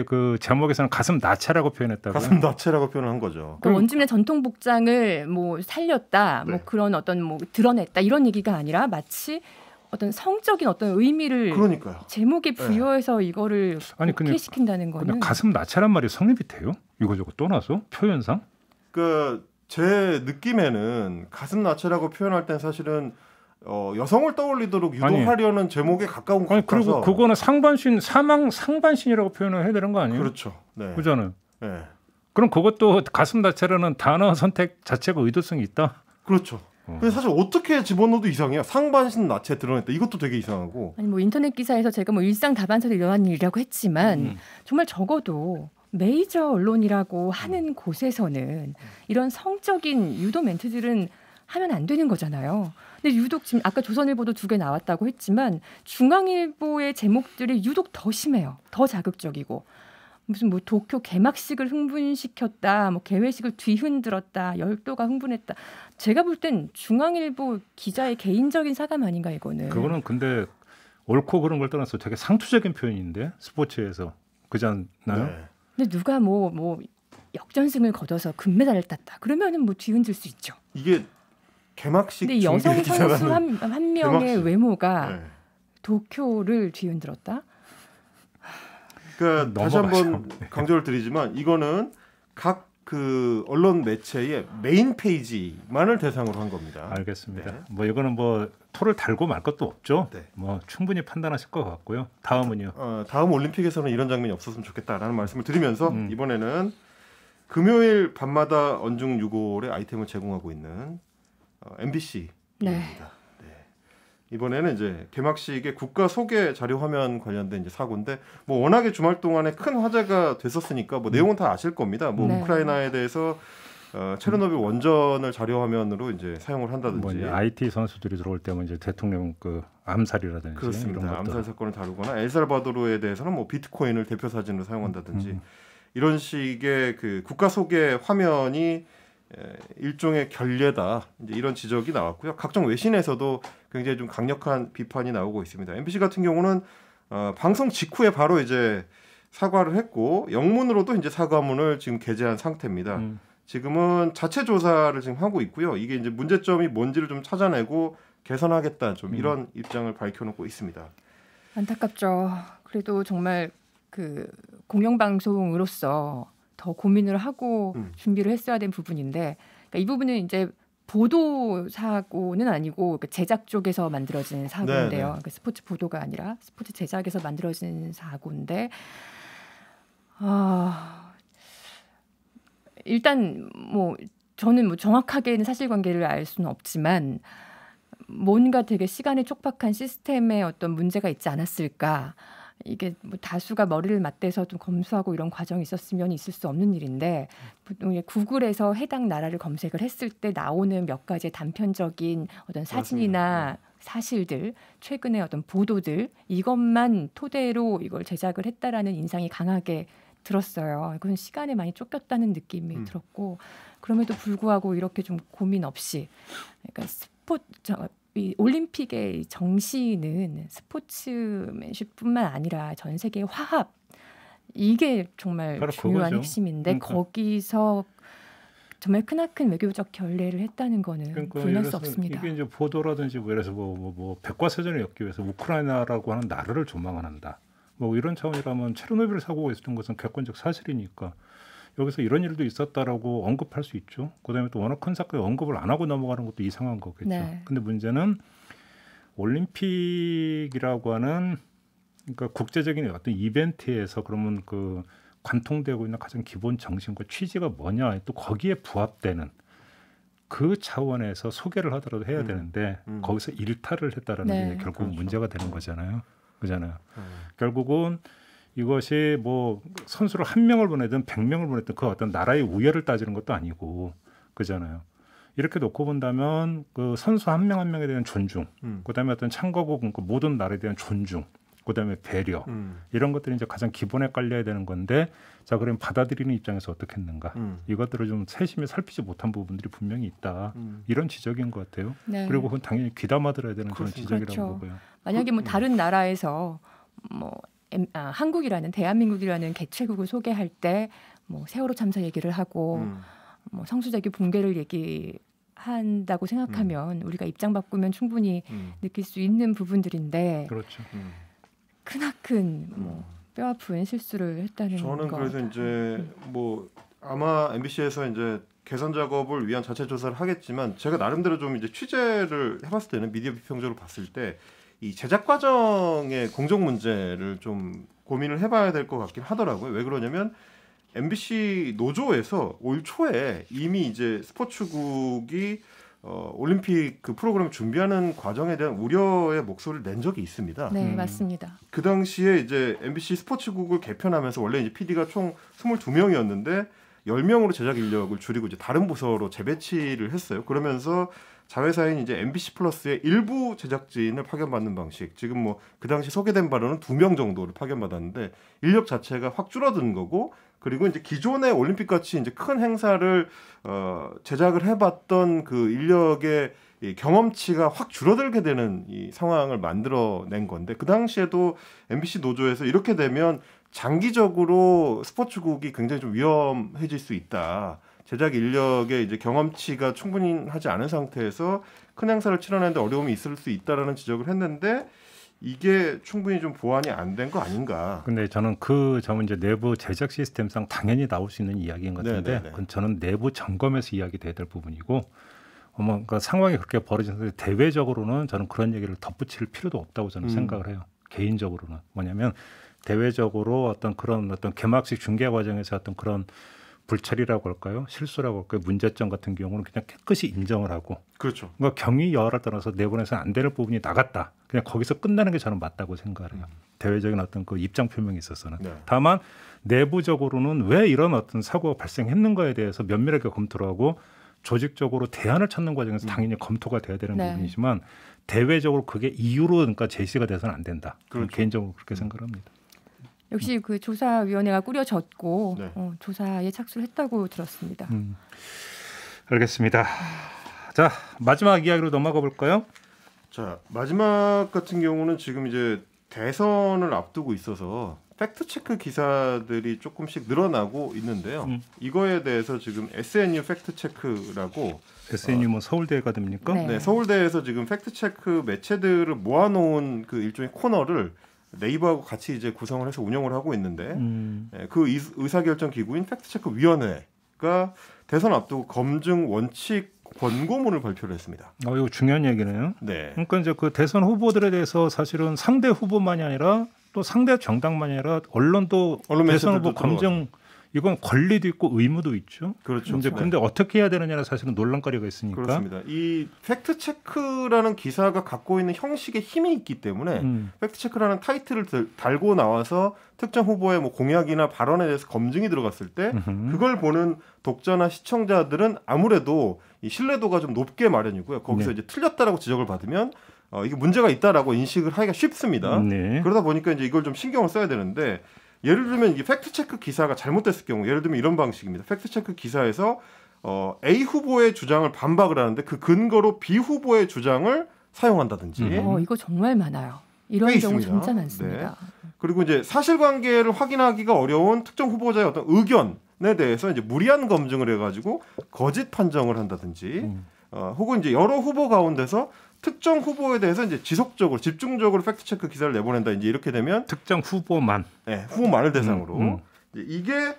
그 제목에서는 가슴 나체라고 표현했다고요. 가슴 나체라고 표현한 거죠. 그러니까 원주민의 전통 복장을 뭐 살렸다, 네. 뭐 그런 어떤 뭐 드러냈다 이런 얘기가 아니라 마치 어떤 성적인 어떤 의미를 그러니까요. 제목에 부여해서 이거를 복해시킨다는 거는 그냥 가슴 나체란 말이 성립이 돼요? 이거저거 떠나서 표현상? 제 느낌에는 가슴 나체라고 표현할 땐 사실은 여성을 떠올리도록 유도하려는 제목에 가까운 것 같아서. 그리고 그거는 상반신이라고 표현을 해야 되는 거 아니에요? 그렇죠. 네. 그잖아요. 네. 그럼 그것도 가슴 나체라는 단어 선택 자체가 의도성이 있다? 그렇죠. 근데 사실 어떻게 집어넣어도 이상해요. 상반신 나체 드러냈다. 이것도 되게 이상하고. 아니 뭐 인터넷 기사에서 제가 뭐 일상 다반사로 일어난 일이라고 했지만 정말 적어도 메이저 언론이라고 하는 곳에서는 이런 성적인 유도 멘트들은 하면 안 되는 거잖아요. 근데 유독 지금 아까 조선일보도 2개 나왔다고 했지만 중앙일보의 제목들이 유독 더 심해요. 더 자극적이고. 무슨 뭐 도쿄 개막식을 흥분시켰다, 뭐 개회식을 뒤흔들었다, 열도가 흥분했다. 제가 볼 땐 중앙일보 기자의 개인적인 사감 아닌가 이거는. 그거는 근데 옳고 그런 걸 떠나서 되게 상투적인 표현인데 스포츠에서 그렇지 않나요? 네. 근데 누가 뭐 역전승을 거둬서 금메달을 땄다. 그러면은 뭐 뒤흔들 수 있죠. 이게 개막식 근데 여성 선수 한 명의 개막식. 외모가 네. 도쿄를 뒤흔들었다. 그러니까 다시 한번 강조를 드리지만 이거는 각 그 언론 매체의 메인 페이지만을 대상으로 한 겁니다. 알겠습니다. 네. 뭐 이거는 뭐 토를 달고 말 것도 없죠. 네. 뭐 충분히 판단하실 것 같고요. 다음은요. 다음 올림픽에서는 이런 장면이 없었으면 좋겠다라는 말씀을 드리면서 이번에는 금요일 밤마다 언중 6월의 아이템을 제공하고 있는 MBC입니다. 네. 이번에는 이제 개막식의 국가 소개 자료 화면 관련된 이제 사고인데 뭐 워낙에 주말 동안에 큰 화제가 됐었으니까 뭐 내용은 다 아실 겁니다. 뭐 네. 우크라이나에 대해서 체르노빌 원전을 자료 화면으로 이제 사용을 한다든지 뭐 이제 IT 선수들이 들어올 때면 이제 대통령 그 암살이라든지 그렇습니다. 이런 것들. 암살 사건을 다루거나 엘살바도르에 대해서는 뭐 비트코인을 대표 사진으로 사용한다든지 이런 식의 그 국가 소개 화면이 일종의 결례다. 이제 이런 지적이 나왔고요. 각종 외신에서도 굉장히 좀 강력한 비판이 나오고 있습니다. MBC 같은 경우는 방송 직후에 바로 이제 사과를 했고 영문으로도 이제 사과문을 지금 게재한 상태입니다. 지금은 자체 조사를 지금 하고 있고요. 이게 이제 문제점이 뭔지를 좀 찾아내고 개선하겠다. 좀 이런 입장을 밝혀놓고 있습니다. 안타깝죠. 그래도 정말 그 공영방송으로서 더 고민을 하고 준비를 했어야 된 부분인데 그러니까 이 부분은 이제 보도 사고는 아니고 제작 쪽에서 만들어진 사고인데요. 그러니까 스포츠 보도가 아니라 스포츠 제작에서 만들어진 사고인데 일단 뭐 저는 뭐 정확하게는 사실관계를 알 수는 없지만 뭔가 되게 시간에 촉박한 시스템에 어떤 문제가 있지 않았을까. 이게 뭐 다수가 머리를 맞대서 좀 검수하고 이런 과정이 있었으면 있을 수 없는 일인데 보통 구글에서 해당 나라를 검색을 했을 때 나오는 몇 가지의 단편적인 어떤 사진이나 사실들, 최근의 어떤 보도들 이것만 토대로 이걸 제작을 했다라는 인상이 강하게 들었어요. 이건 시간에 많이 쫓겼다는 느낌이 들었고 그럼에도 불구하고 이렇게 좀 고민 없이 그러니까 이 올림픽의 정신은 스포츠맨십뿐만 아니라 전 세계 화합 이게 정말 중요한 그거죠. 핵심인데 거기서 정말 크나큰 외교적 결례를 했다는 거는 부인할 수 없습니다. 이게 이제 보도라든지 뭐 예를 들어서 뭐 백과사전을 엮기 위해서 우크라이나라고 하는 나라를 조망한다. 뭐 이런 차원이라면 체르노빌 사고가 있었던 것은 객관적 사실이니까 여기서 이런 일도 있었다라고 언급할 수 있죠. 그다음에 또 워낙 큰 사건에 언급을 안 하고 넘어가는 것도 이상한 거겠죠. 네. 근데 문제는 올림픽이라고 하는 그러니까 국제적인 어떤 이벤트에서 그러면 그 관통되고 있는 가장 기본 정신과 취지가 뭐냐 또 거기에 부합되는 그 차원에서 소개를 하더라도 해야 되는데 거기서 일탈을 했다라는 게 결국 그렇죠. 문제가 되는 거잖아요. 그잖아요. 결국은 이것이 뭐 선수를 1명을 보내든 100명을 보내든 그 어떤 나라의 우열을 따지는 것도 아니고 그잖아요. 이렇게 놓고 본다면 그 선수 한 명 한 명에 대한 존중, 그다음에 어떤 참가국 그 모든 나라에 대한 존중, 그다음에 배려 이런 것들이 이제 가장 기본에 깔려야 되는 건데 자 그럼 받아들이는 입장에서 어떻게 했는가 이것들을 좀 세심히 살피지 못한 부분들이 분명히 있다 이런 지적인 것 같아요. 네. 그리고 그건 당연히 귀담아 들어야 되는 그런 지적이라고 그렇죠. 보고요. 만약에 뭐 다른 나라에서 뭐 한국이라는 대한민국이라는 개최국을 소개할 때 뭐 세월호 참사 얘기를 하고 뭐 성수대교 붕괴를 얘기한다고 생각하면 우리가 입장 바꾸면 충분히 느낄 수 있는 부분들인데 그렇죠. 크나큰 뭐 뼈아픈 실수를 했다는 저는 거. 그래서 이제 뭐 아마 MBC에서 이제 개선 작업을 위한 자체 조사를 하겠지만 제가 나름대로 좀 이제 취재를 해봤을 때는 미디어 비평적으로 봤을 때 이 제작 과정의 공정 문제를 좀 고민을 해봐야 될 것 같긴 하더라고요. 왜 그러냐면 MBC 노조에서 올 초에 이미 이제 스포츠국이 올림픽 그 프로그램 준비하는 과정에 대한 우려의 목소리를 낸 적이 있습니다. 네, 맞습니다. 그 당시에 이제 MBC 스포츠국을 개편하면서 원래 이제 PD가 총 22명이었는데 10명으로 제작 인력을 줄이고 이제 다른 부서로 재배치를 했어요. 그러면서 자회사인 이제 MBC 플러스의 일부 제작진을 파견받는 방식. 지금 뭐 그 당시 소개된 바로는 2명 정도를 파견받았는데 인력 자체가 확 줄어든 거고 그리고 이제 기존의 올림픽 같이 이제 큰 행사를 제작을 해봤던 그 인력의 이 경험치가 확 줄어들게 되는 이 상황을 만들어낸 건데 그 당시에도 MBC 노조에서 이렇게 되면 장기적으로 스포츠국이 굉장히 좀 위험해질 수 있다. 제작 인력의 이제 경험치가 충분히 하지 않은 상태에서 큰 행사를 치러내는데 어려움이 있을 수 있다라는 지적을 했는데 이게 충분히 좀 보완이 안 된 거 아닌가. 근데 저는 그 점은 이제 내부 제작 시스템상 당연히 나올 수 있는 이야기인 것 같은데 그건 저는 내부 점검에서 이야기돼야 될 부분이고 그러니까 상황이 그렇게 벌어지는데 대외적으로는 저는 그런 얘기를 덧붙일 필요도 없다고 저는 생각을 해요. 개인적으로는 뭐냐면 대외적으로 어떤 그런 어떤 개막식 중계 과정에서 어떤 그런 불찰이라고 할까요? 실수라고 할까요? 문제점 같은 경우는 그냥 깨끗이 인정을 하고 그렇죠. 그러니까 경위 여하를 떠나서 내부에서 안 되는 부분이 나갔다. 그냥 거기서 끝나는 게 저는 맞다고 생각을 해요. 대외적인 어떤 그 입장 표명이 있어서는. 네. 다만 내부적으로는 왜 이런 어떤 사고가 발생했는가에 대해서 면밀하게 검토를 하고 조직적으로 대안을 찾는 과정에서 당연히 검토가 돼야 되는 네. 부분이지만 대외적으로 그게 이유로 그러니까 제시가 돼서는 안 된다. 그렇죠. 개인적으로 그렇게 생각합니다. 역시 그 조사위원회가 꾸려졌고 네. 조사에 착수를 했다고 들었습니다. 알겠습니다. 자, 마지막 이야기로 넘어가 볼까요? 자, 마지막 같은 경우는 지금 이제 대선을 앞두고 있어서 팩트체크 기사들이 조금씩 늘어나고 있는데요. 이거에 대해서 지금 SNU 팩트체크라고 SNU 뭐 서울대가 됩니까? 네. 네, 서울대에서 지금 팩트체크 매체들을 모아놓은 그 일종의 코너를 네이버하고 같이 이제 구성을 해서 운영을 하고 있는데 그 의사결정 기구인 팩트체크위원회가 대선 앞두고 검증 원칙 권고문을 발표를 했습니다. 이거 중요한 얘기네요. 네. 그러니까 이제 그 대선 후보들에 대해서 사실은 상대 후보만이 아니라 또 상대 정당만이 아니라 언론도 언론 대선 후보 매체들도 검증 이건 권리도 있고 의무도 있죠. 그렇죠. 이제 근데 어떻게 해야 되느냐는 사실은 논란거리가 있으니까. 그렇습니다. 이 팩트 체크라는 기사가 갖고 있는 형식에 힘이 있기 때문에 팩트 체크라는 타이틀을 달고 나와서 특정 후보의 뭐 공약이나 발언에 대해서 검증이 들어갔을 때 그걸 보는 독자나 시청자들은 아무래도 이 신뢰도가 좀 높게 마련이고요. 거기서 이제 틀렸다라고 지적을 받으면 이게 문제가 있다라고 인식을 하기가 쉽습니다. 네. 그러다 보니까 이제 이걸 좀 신경을 써야 되는데 예를 들면 이 팩트 체크 기사가 잘못됐을 경우 예를 들면 이런 방식입니다. 팩트 체크 기사에서 A 후보의 주장을 반박을 하는데 그 근거로 B 후보의 주장을 사용한다든지. 이거 정말 많아요. 이런 꽤 경우 있습니다. 진짜 많습니다. 네. 그리고 이제 사실관계를 확인하기가 어려운 특정 후보자의 어떤 의견에 대해서 이제 무리한 검증을 해가지고 거짓 판정을 한다든지, 혹은 이제 여러 후보 가운데서 특정 후보에 대해서 이제 지속적으로 집중적으로 팩트 체크 기사를 내보낸다. 이제 이렇게 되면 특정 후보만, 네, 후보만을 대상으로 이게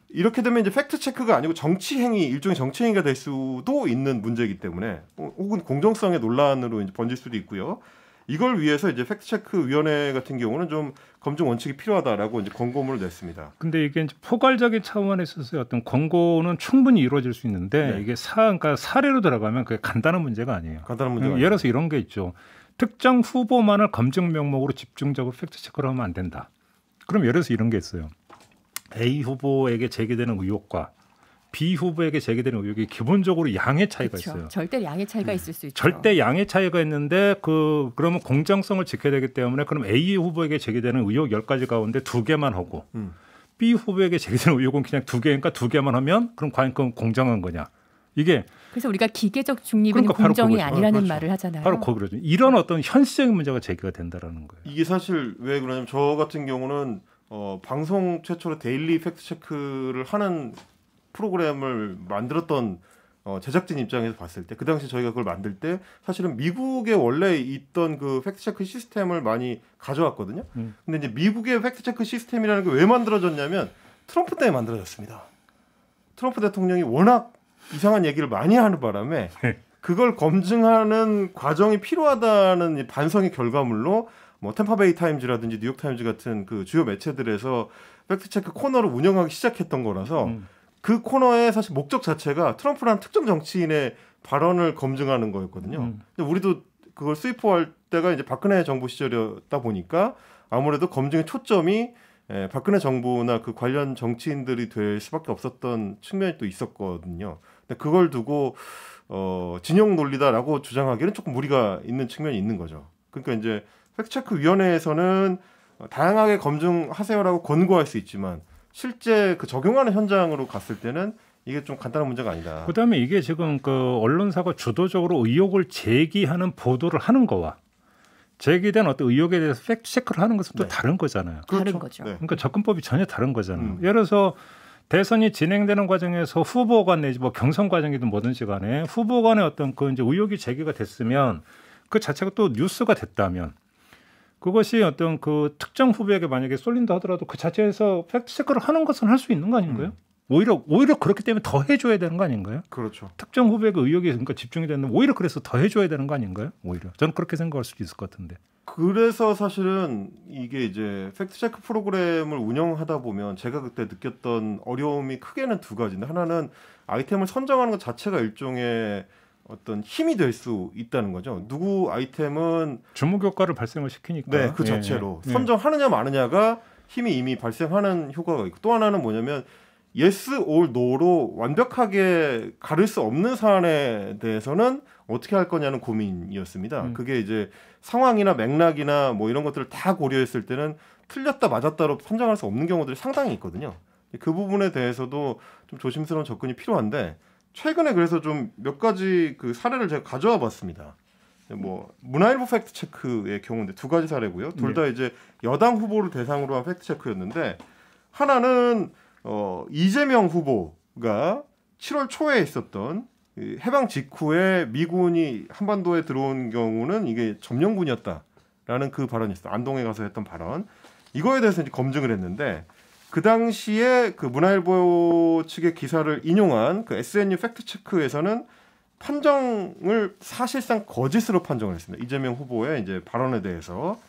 이렇게 되면 이제 팩트 체크가 아니고 정치 행위, 일종의 정치 행위가 될 수도 있는 문제이기 때문에 혹은 공정성의 논란으로 이제 번질 수도 있고요. 이걸 위해서 이제 팩트체크 위원회 같은 경우는 좀 검증 원칙이 필요하다라고 이제 권고문을 냈습니다. 근데 이게 이제 포괄적인 차원에 있어서 어떤 권고는 충분히 이루어질 수 있는데 네. 이게 그러니까 사례로 들어가면 그게 간단한 문제가 아니에요. 간단한 문제가 예를 들어서 이런 게 있죠. 특정 후보만을 검증 명목으로 집중적으로 팩트 체크를 하면 안 된다. 그럼 예를 들어서 이런 게 있어요. A 후보에게 제기되는 의혹과 B 후보에게 제기되는 의혹이 기본적으로 양의 차이가 그렇죠. 있어요. 절대 양의 차이가 있을 수 있죠. 절대 양의 차이가 있는데 그러면 공정성을 지켜야 되기 때문에 그럼 A 후보에게 제기되는 의혹 10가지 가운데 2개만 하고 B 후보에게 제기되는 의혹은 그냥 2개니까 2개만 하면 그럼 과연 그건 공정한 거냐? 이게 그래서 우리가 기계적 중립은 그러니까 바로 공정이 그거죠. 아니라는 그렇죠. 말을 하잖아요. 바로 거기로죠. 이런 어떤 현실적인 문제가 제기가 된다라는 거예요. 이게 사실 왜 그러냐면 저 같은 경우는 방송 최초로 데일리 팩트 체크를 하는 프로그램을 만들었던 제작진 입장에서 봤을 때 그 당시 저희가 그걸 만들 때 사실은 미국에 원래 있던 그 팩트 체크 시스템을 많이 가져왔거든요. 근데 이제 미국의 팩트 체크 시스템이라는 게 왜 만들어졌냐면 트럼프 때문에 만들어졌습니다. 트럼프 대통령이 워낙 이상한 얘기를 많이 하는 바람에 그걸 검증하는 과정이 필요하다는 이 반성의 결과물로 뭐 템파베이 타임즈라든지 뉴욕 타임즈 같은 그 주요 매체들에서 팩트 체크 코너를 운영하기 시작했던 거라서 그 코너의 사실 목적 자체가 트럼프라는 특정 정치인의 발언을 검증하는 거였거든요. 근데 우리도 그걸 수입할 때가 이제 박근혜 정부 시절이었다 보니까 아무래도 검증의 초점이 박근혜 정부나 그 관련 정치인들이 될 수밖에 없었던 측면이 또 있었거든요. 근데 그걸 두고 진영 논리다라고 주장하기는 조금 무리가 있는 측면이 있는 거죠. 그러니까 이제 팩트체크 위원회에서는 다양하게 검증하세요라고 권고할 수 있지만 실제 그 적용하는 현장으로 갔을 때는 이게 좀 간단한 문제가 아니다. 그다음에 이게 지금 그 언론사가 주도적으로 의혹을 제기하는 보도를 하는 거와 제기된 어떤 의혹에 대해서 팩트 체크를 하는 것은 또 다른 거잖아요. 다른 거죠. 네. 그러니까 접근법이 전혀 다른 거잖아요. 예를 들어서 대선이 진행되는 과정에서 후보 간 내지 뭐 경선 과정이든 뭐든지 간에 후보 간의 어떤 그 이제 의혹이 제기가 됐으면 그 자체가 또 뉴스가 됐다면 그것이 어떤 그 특정 후보에게 만약에 쏠린다 하더라도 그 자체에서 팩트 체크를 하는 것은 할 수 있는 거 아닌가요? 오히려 그렇기 때문에 더 해줘야 되는 거 아닌가요? 그렇죠. 특정 후보에게 의혹이 그러니까 집중이 되는 오히려 그래서 더 해줘야 되는 거 아닌가요? 오히려 저는 그렇게 생각할 수도 있을 것 같은데. 그래서 사실은 이게 이제 팩트체크 프로그램을 운영하다 보면 제가 그때 느꼈던 어려움이 크게는 두 가지인데 하나는 아이템을 선정하는 것 자체가 일종의 어떤 힘이 될 수 있다는 거죠. 누구 아이템은 주목 효과를 발생을 시키니까. 네, 그 자체로 선정하느냐 마느냐가 힘이 이미 발생하는 효과가 있고 또 하나는 뭐냐면 yes or no로 완벽하게 가릴 수 없는 사안에 대해서는 어떻게 할 거냐는 고민이었습니다. 그게 이제 상황이나 맥락이나 뭐 이런 것들을 다 고려했을 때는 틀렸다 맞았다로 판정할 수 없는 경우들이 상당히 있거든요. 그 부분에 대해서도 좀 조심스러운 접근이 필요한데 최근에 그래서 좀 몇 가지 그 사례를 제가 가져와 봤습니다. 뭐 문화일보 팩트 체크의 경우인데 두 가지 사례고요. 둘 다 이제 여당 후보를 대상으로 한 팩트 체크였는데 하나는 이재명 후보가 7월 초에 있었던 해방 직후에 미군이 한반도에 들어온 경우는 이게 점령군이었다라는 그 발언이 있어요. 안동에 가서 했던 발언. 이거에 대해서 이제 검증을 했는데 그 당시에 그 문화일보 측의 기사를 인용한 그 SNU 팩트체크에서는 판정을 사실상 거짓으로 판정을 했습니다. 이재명 후보의 이제 발언에 대해서.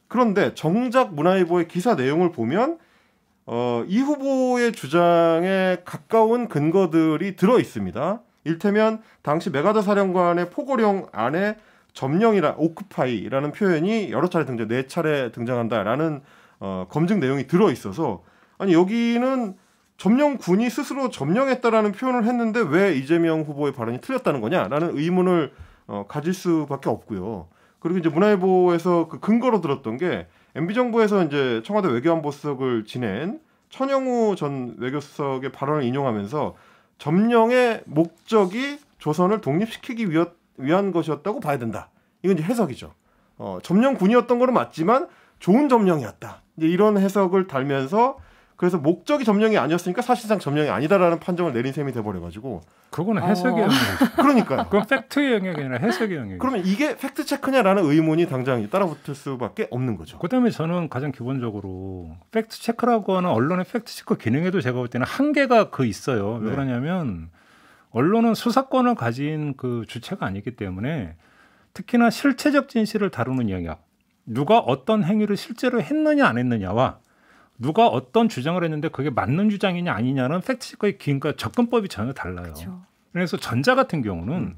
그런데 정작 문화일보의 기사 내용을 보면 이 후보의 주장에 가까운 근거들이 들어 있습니다. 일테면 당시 메가더 사령관의 포고령 안에 점령이라 오크파이라는 표현이 여러 차례 등장, 4차례 등장한다라는 검증 내용이 들어 있어서 아니 여기는 점령군이 스스로 점령했다라는 표현을 했는데 왜 이재명 후보의 발언이 틀렸다는 거냐라는 의문을 가질 수밖에 없고요. 그리고 이제 문화일보에서 그 근거로 들었던 게 MB 정부에서 이제 청와대 외교안보수석을 지낸 천영우 전 외교수석의 발언을 인용하면서 점령의 목적이 조선을 독립시키기 위한 것이었다고 봐야 된다. 이건 이제 해석이죠. 점령군이었던 거는 맞지만 좋은 점령이었다. 이제 이런 해석을 달면서 그래서 목적이 점령이 아니었으니까 사실상 점령이 아니다라는 판정을 내린 셈이 돼버려가지고 그거는 해석의 영역. 그러니까요. 그건 팩트의 영역이 아니라 해석의 영역. 그러면 이게 팩트 체크냐라는 의문이 당장 따라붙을 수밖에 없는 거죠. 그다음에 저는 가장 기본적으로 팩트 체크라고 하는 언론의 팩트 체크 기능에도 제가 볼 때는 한계가 있어요. 왜 그러냐면 언론은 수사권을 가진 그 주체가 아니기 때문에 특히나 실체적 진실을 다루는 영역, 누가 어떤 행위를 실제로 했느냐 안 했느냐와 누가 어떤 주장을 했는데 그게 맞는 주장이냐 아니냐는 팩트체크의 기능과 접근법이 전혀 달라요. 그렇죠. 그래서 전자 같은 경우는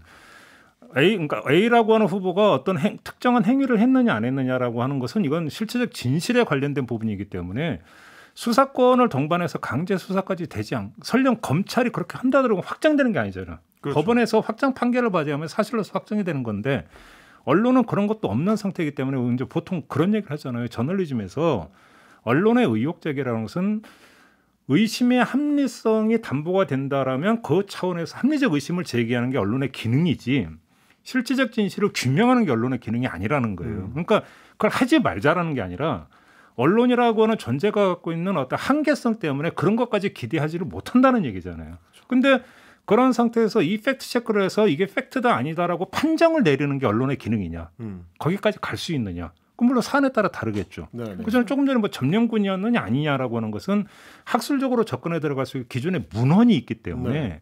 그러니까 A라고 하는 후보가 어떤 특정한 행위를 했느냐 안 했느냐라고 하는 것은 이건 실체적 진실에 관련된 부분이기 때문에 수사권을 동반해서 강제 수사까지 되지 설령 검찰이 그렇게 한다더라도 확정되는 게 아니잖아요. 그렇죠. 법원에서 확정 판결을 받아야면 사실로서 확정이 되는 건데 언론은 그런 것도 없는 상태이기 때문에 이제 보통 그런 얘기를 하잖아요. 저널리즘에서 언론의 의혹 제기라는 것은 의심의 합리성이 담보가 된다라면 그 차원에서 합리적 의심을 제기하는 게 언론의 기능이지 실질적 진실을 규명하는 게 언론의 기능이 아니라는 거예요. 그러니까 그걸 하지 말자라는 게 아니라 언론이라고 하는 존재가 갖고 있는 어떤 한계성 때문에 그런 것까지 기대하지를 못한다는 얘기잖아요. 근데 그런 상태에서 이 팩트 체크를 해서 이게 팩트다 아니다라고 판정을 내리는 게 언론의 기능이냐. 거기까지 갈 수 있느냐. 물론 사안에 따라 다르겠죠. 그래서 조금 전에 뭐 점령군이었느냐 아니냐라고 하는 것은 학술적으로 접근해 들어갈 수 있는 기존의 문헌이 있기 때문에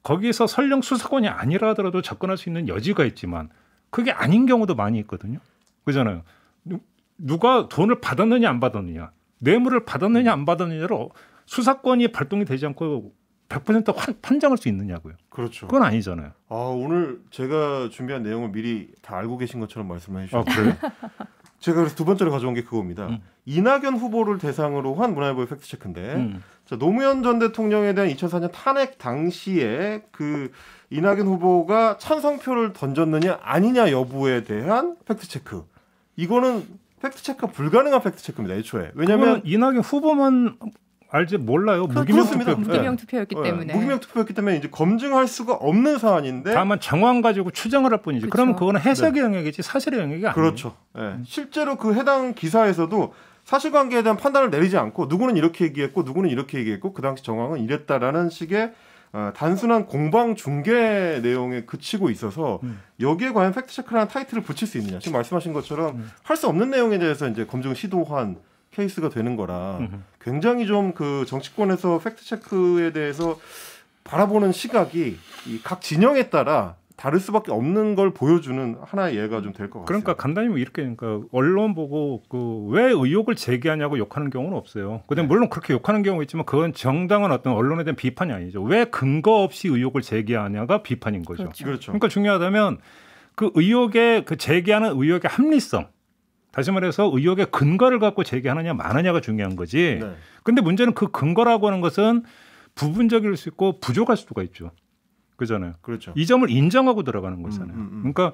거기에서 설령 수사권이 아니라 하더라도 접근할 수 있는 여지가 있지만 그게 아닌 경우도 많이 있거든요. 그렇잖아요. 누가 돈을 받았느냐 안 받았느냐, 뇌물을 받았느냐 안 받았느냐로 수사권이 발동이 되지 않고 100% 판정할 수 있느냐고요. 그렇죠. 그건 아니잖아요. 오늘 제가 준비한 내용을 미리 다 알고 계신 것처럼 말씀해 주셨어요. 그래요? 제가 그래서 두 번째로 가져온 게 그겁니다. 이낙연 후보를 대상으로 한 문화일보의 팩트체크인데 자, 노무현 전 대통령에 대한 2004년 탄핵 당시에 그 이낙연 후보가 찬성표를 던졌느냐 아니냐 여부에 대한 팩트체크. 이거는 팩트체크가 불가능한 팩트체크입니다. 애초에. 왜냐하면 이낙연 후보만 알지 몰라요. 무기명 투표였기 때문에. 무기명 투표였기 때문에 이제 검증할 수가 없는 사안인데 다만 정황 가지고 추정을 할 뿐이지. 그러면 그거는 해석의 영역이지 사실의 영역이 아니에요. 그렇죠. 실제로 그 해당 기사에서도 사실관계에 대한 판단을 내리지 않고 누구는 이렇게 얘기했고 누구는 이렇게 얘기했고 그 당시 정황은 이랬다라는 식의 단순한 공방 중계 내용에 그치고 있어서 여기에 과연 팩트체크라는 타이틀을 붙일 수 있느냐. 지금 말씀하신 것처럼 할 수 없는 내용에 대해서 이제 검증을 시도한 케이스가 되는 거라 굉장히 좀 그 정치권에서 팩트체크에 대해서 바라보는 시각이 이 각 진영에 따라 다를 수밖에 없는 걸 보여주는 하나의 예가 좀 될 것 같아요. 그러니까 간단히 이렇게 그러니까 언론 보고 그 왜 의혹을 제기하냐고 욕하는 경우는 없어요. 근데 물론 그렇게 욕하는 경우가 있지만 그건 정당한 어떤 언론에 대한 비판이 아니죠. 왜 근거 없이 의혹을 제기하냐가 비판인 거죠. 그렇죠. 그러니까 중요하다면 그 의혹의 그 제기하는 의혹의 합리성, 다시 말해서 의혹의 근거를 갖고 제기하느냐 마느냐가 중요한 거지. 네. 근데 문제는 그 근거라고 하는 것은 부분적일 수 있고 부족할 수가 있죠. 그잖아요. 그렇죠. 이 점을 인정하고 들어가는 거잖아요. 그러니까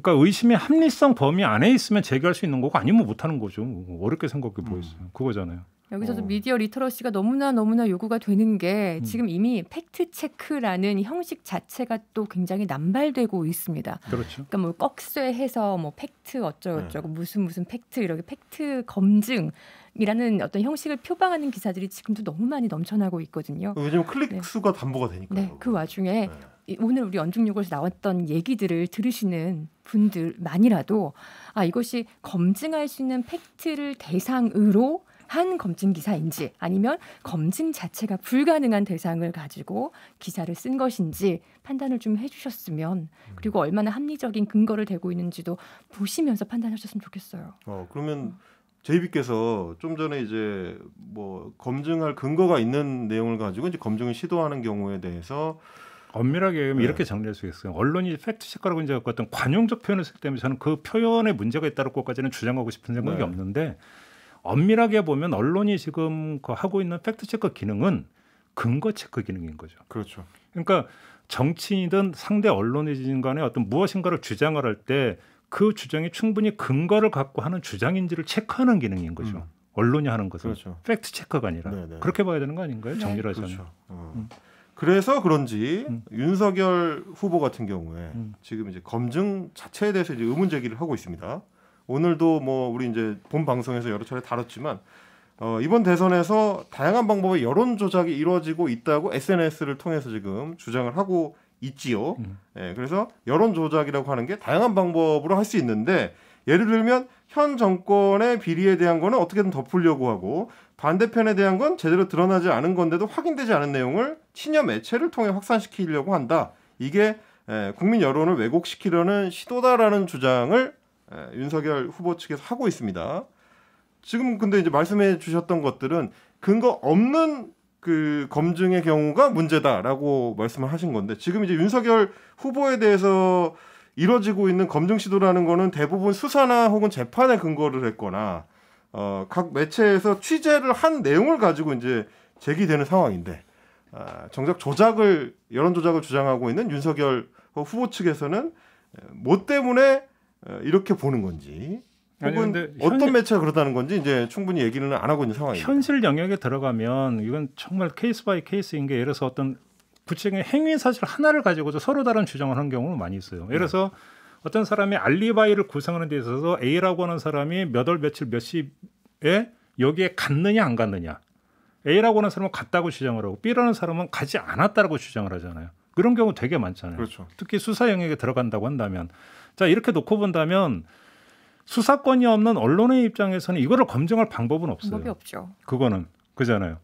의심의 합리성 범위 안에 있으면 제기할 수 있는 거고 아니면 못하는 거죠. 어렵게 생각해 보였어요. 그거잖아요. 여기서도 미디어 리터러시가 너무나 요구가 되는 게 지금 이미 팩트 체크라는 형식 자체가 또 굉장히 남발되고 있습니다. 그렇죠. 그러니까 뭐 꺽쇠해서 뭐 팩트 어쩌고저쩌고 무슨 팩트 이렇게 팩트 검증이라는 어떤 형식을 표방하는 기사들이 지금도 너무 많이 넘쳐나고 있거든요. 왜냐하면 클릭 수가 담보가 되니까요. 네, 그 와중에 오늘 우리 언중요구에서 나왔던 얘기들을 들으시는 분들만이라도 이것이 검증할 수 있는 팩트를 대상으로 한 검증 기사인지 아니면 검증 자체가 불가능한 대상을 가지고 기사를 쓴 것인지 판단을 좀 해주셨으면 그리고 얼마나 합리적인 근거를 대고 있는지도 보시면서 판단하셨으면 좋겠어요. 그러면 JB께서 좀 전에 이제 뭐 검증할 근거가 있는 내용을 가지고 이제 검증을 시도하는 경우에 대해서 엄밀하게 이렇게 정리할 수 있어요. 언론이 팩트체크라고 이제 어떤 관용적 표현을 쓰기 때문에 저는 그 표현에 문제가 있다고까지는 주장하고 싶은 생각이 없는데 엄밀하게 보면 언론이 지금 하고 있는 팩트체크 기능은 근거 체크 기능인 거죠. 그렇죠. 그러니까 정치인이든 상대 언론이든 간에 어떤 무엇인가를 주장을 할 때 그 주장이 충분히 근거를 갖고 하는 주장인지를 체크하는 기능인 거죠. 언론이 하는 것은 그렇죠. 팩트체크가 아니라 그렇게 봐야 되는 거 아닌가요? 정리를 하자면. 그렇죠. 그래서 그런지 윤석열 후보 같은 경우에 지금 이제 검증 자체에 대해서 이제 의문 제기를 하고 있습니다. 오늘도 뭐 우리 이제 본 방송에서 여러 차례 다뤘지만 이번 대선에서 다양한 방법의 여론 조작이 이루어지고 있다고 SNS를 통해서 지금 주장을 하고 있지요. 그래서 여론 조작이라고 하는 게 다양한 방법으로 할 수 있는데 예를 들면 현 정권의 비리에 대한 거는 어떻게든 덮으려고 하고 반대편에 대한 건 제대로 드러나지 않은 건데도 확인되지 않은 내용을 친여 매체를 통해 확산시키려고 한다. 이게 국민 여론을 왜곡시키려는 시도다라는 주장을 윤석열 후보 측에서 하고 있습니다. 지금 근데 이제 말씀해 주셨던 것들은 근거 없는 그 검증의 경우가 문제다라고 말씀을 하신 건데 지금 이제 윤석열 후보에 대해서 이뤄지고 있는 검증 시도라는 거는 대부분 수사나 혹은 재판에 근거를 했거나 각 매체에서 취재를 한 내용을 가지고 이제 제기되는 상황인데 정작 여론 조작을 주장하고 있는 윤석열 후보 측에서는 뭐 때문에 이렇게 보는 건지 혹은 어떤 매체가 그렇다는 건지 이제 충분히 얘기는 안 하고 있는 상황입니다. 현실 영역에 들어가면 이건 정말 케이스 바이 케이스인 게 예를 들어서 어떤 구체적인 행위 사실 하나를 가지고도 서로 다른 주장을 하는 경우는 많이 있어요. 예를 들어서 어떤 사람이 알리바이를 구성하는 데 있어서 A라고 하는 사람이 몇 월 며칠 몇 시에 여기에 갔느냐 안 갔느냐. A라고 하는 사람은 갔다고 주장을 하고 B라는 사람은 가지 않았다고 주장을 하잖아요. 그런 경우 되게 많잖아요. 그렇죠. 특히 수사 영역에 들어간다고 한다면 자 이렇게 놓고 본다면 수사권이 없는 언론의 입장에서는 이거를 검증할 방법은 없어요. 방법이 없죠. 그거는 그잖아요.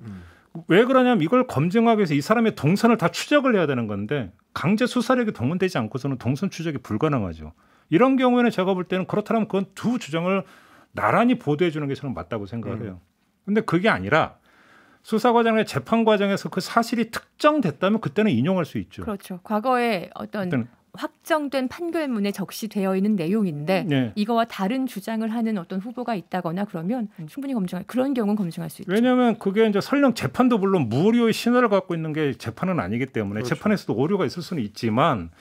왜 그러냐면 이걸 검증하기 위해서 이 사람의 동선을 다 추적을 해야 되는 건데 강제 수사력이 동원되지 않고서는 동선 추적이 불가능하죠. 이런 경우에는 제가 볼 때는 그렇다면 그건 두 주장을 나란히 보도해 주는 게 저는 맞다고 생각을 해요. 근데 그게 아니라 수사 과정에 재판 과정에서 그 사실이 특정됐다면 그때는 인용할 수 있죠. 그렇죠. 과거에 어떤 확정된 판결문에 적시되어 있는 내용인데 이거와 다른 주장을 하는 어떤 후보가 있다거나 그러면 충분히 그런 경우는 검증할 수 있죠. 왜냐하면 그게 이제 설령 재판도 물론 무오류의 신호를 갖고 있는 게 재판은 아니기 때문에 그렇죠. 재판에서도 오류가 있을 수는 있지만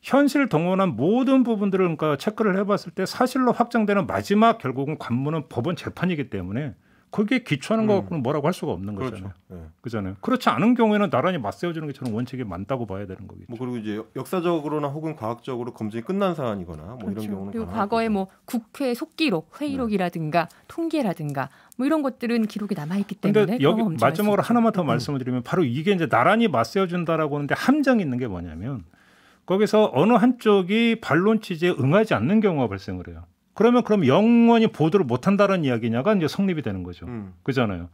현실 동원한 모든 부분들을 그러니까 체크를 해봤을 때 사실로 확정되는 마지막 결국은 관문은 법원 재판이기 때문에 거기에 기초하는 거 갖고는 뭐라고 할 수가 없는 그렇죠. 거잖아요. 네. 그잖아요. 그렇지 않은 경우에는 나란히 맞세워주는 게 저는 원칙이 많다고 봐야 되는 거겠죠. 뭐 그리고 이제 역사적으로나 혹은 과학적으로 검증이 끝난 사안이거나 뭐 그렇죠. 이런 경우는 그리고 가능할 과거에 거고. 뭐 국회 속기록, 회의록이라든가 통계라든가 뭐 이런 것들은 기록이 남아있기 때문에 근데 여기 검증할 마지막으로 수 있죠. 하나만 더 말씀을 드리면 바로 이게 이제 나란히 맞세워준다라고 하는데 함정이 있는 게 뭐냐면 거기서 어느 한쪽이 반론 취지에 응하지 않는 경우가 발생을 해요. 그럼 영원히 보도를 못한다는 이야기냐가 이제 성립이 되는 거죠. 그잖아요.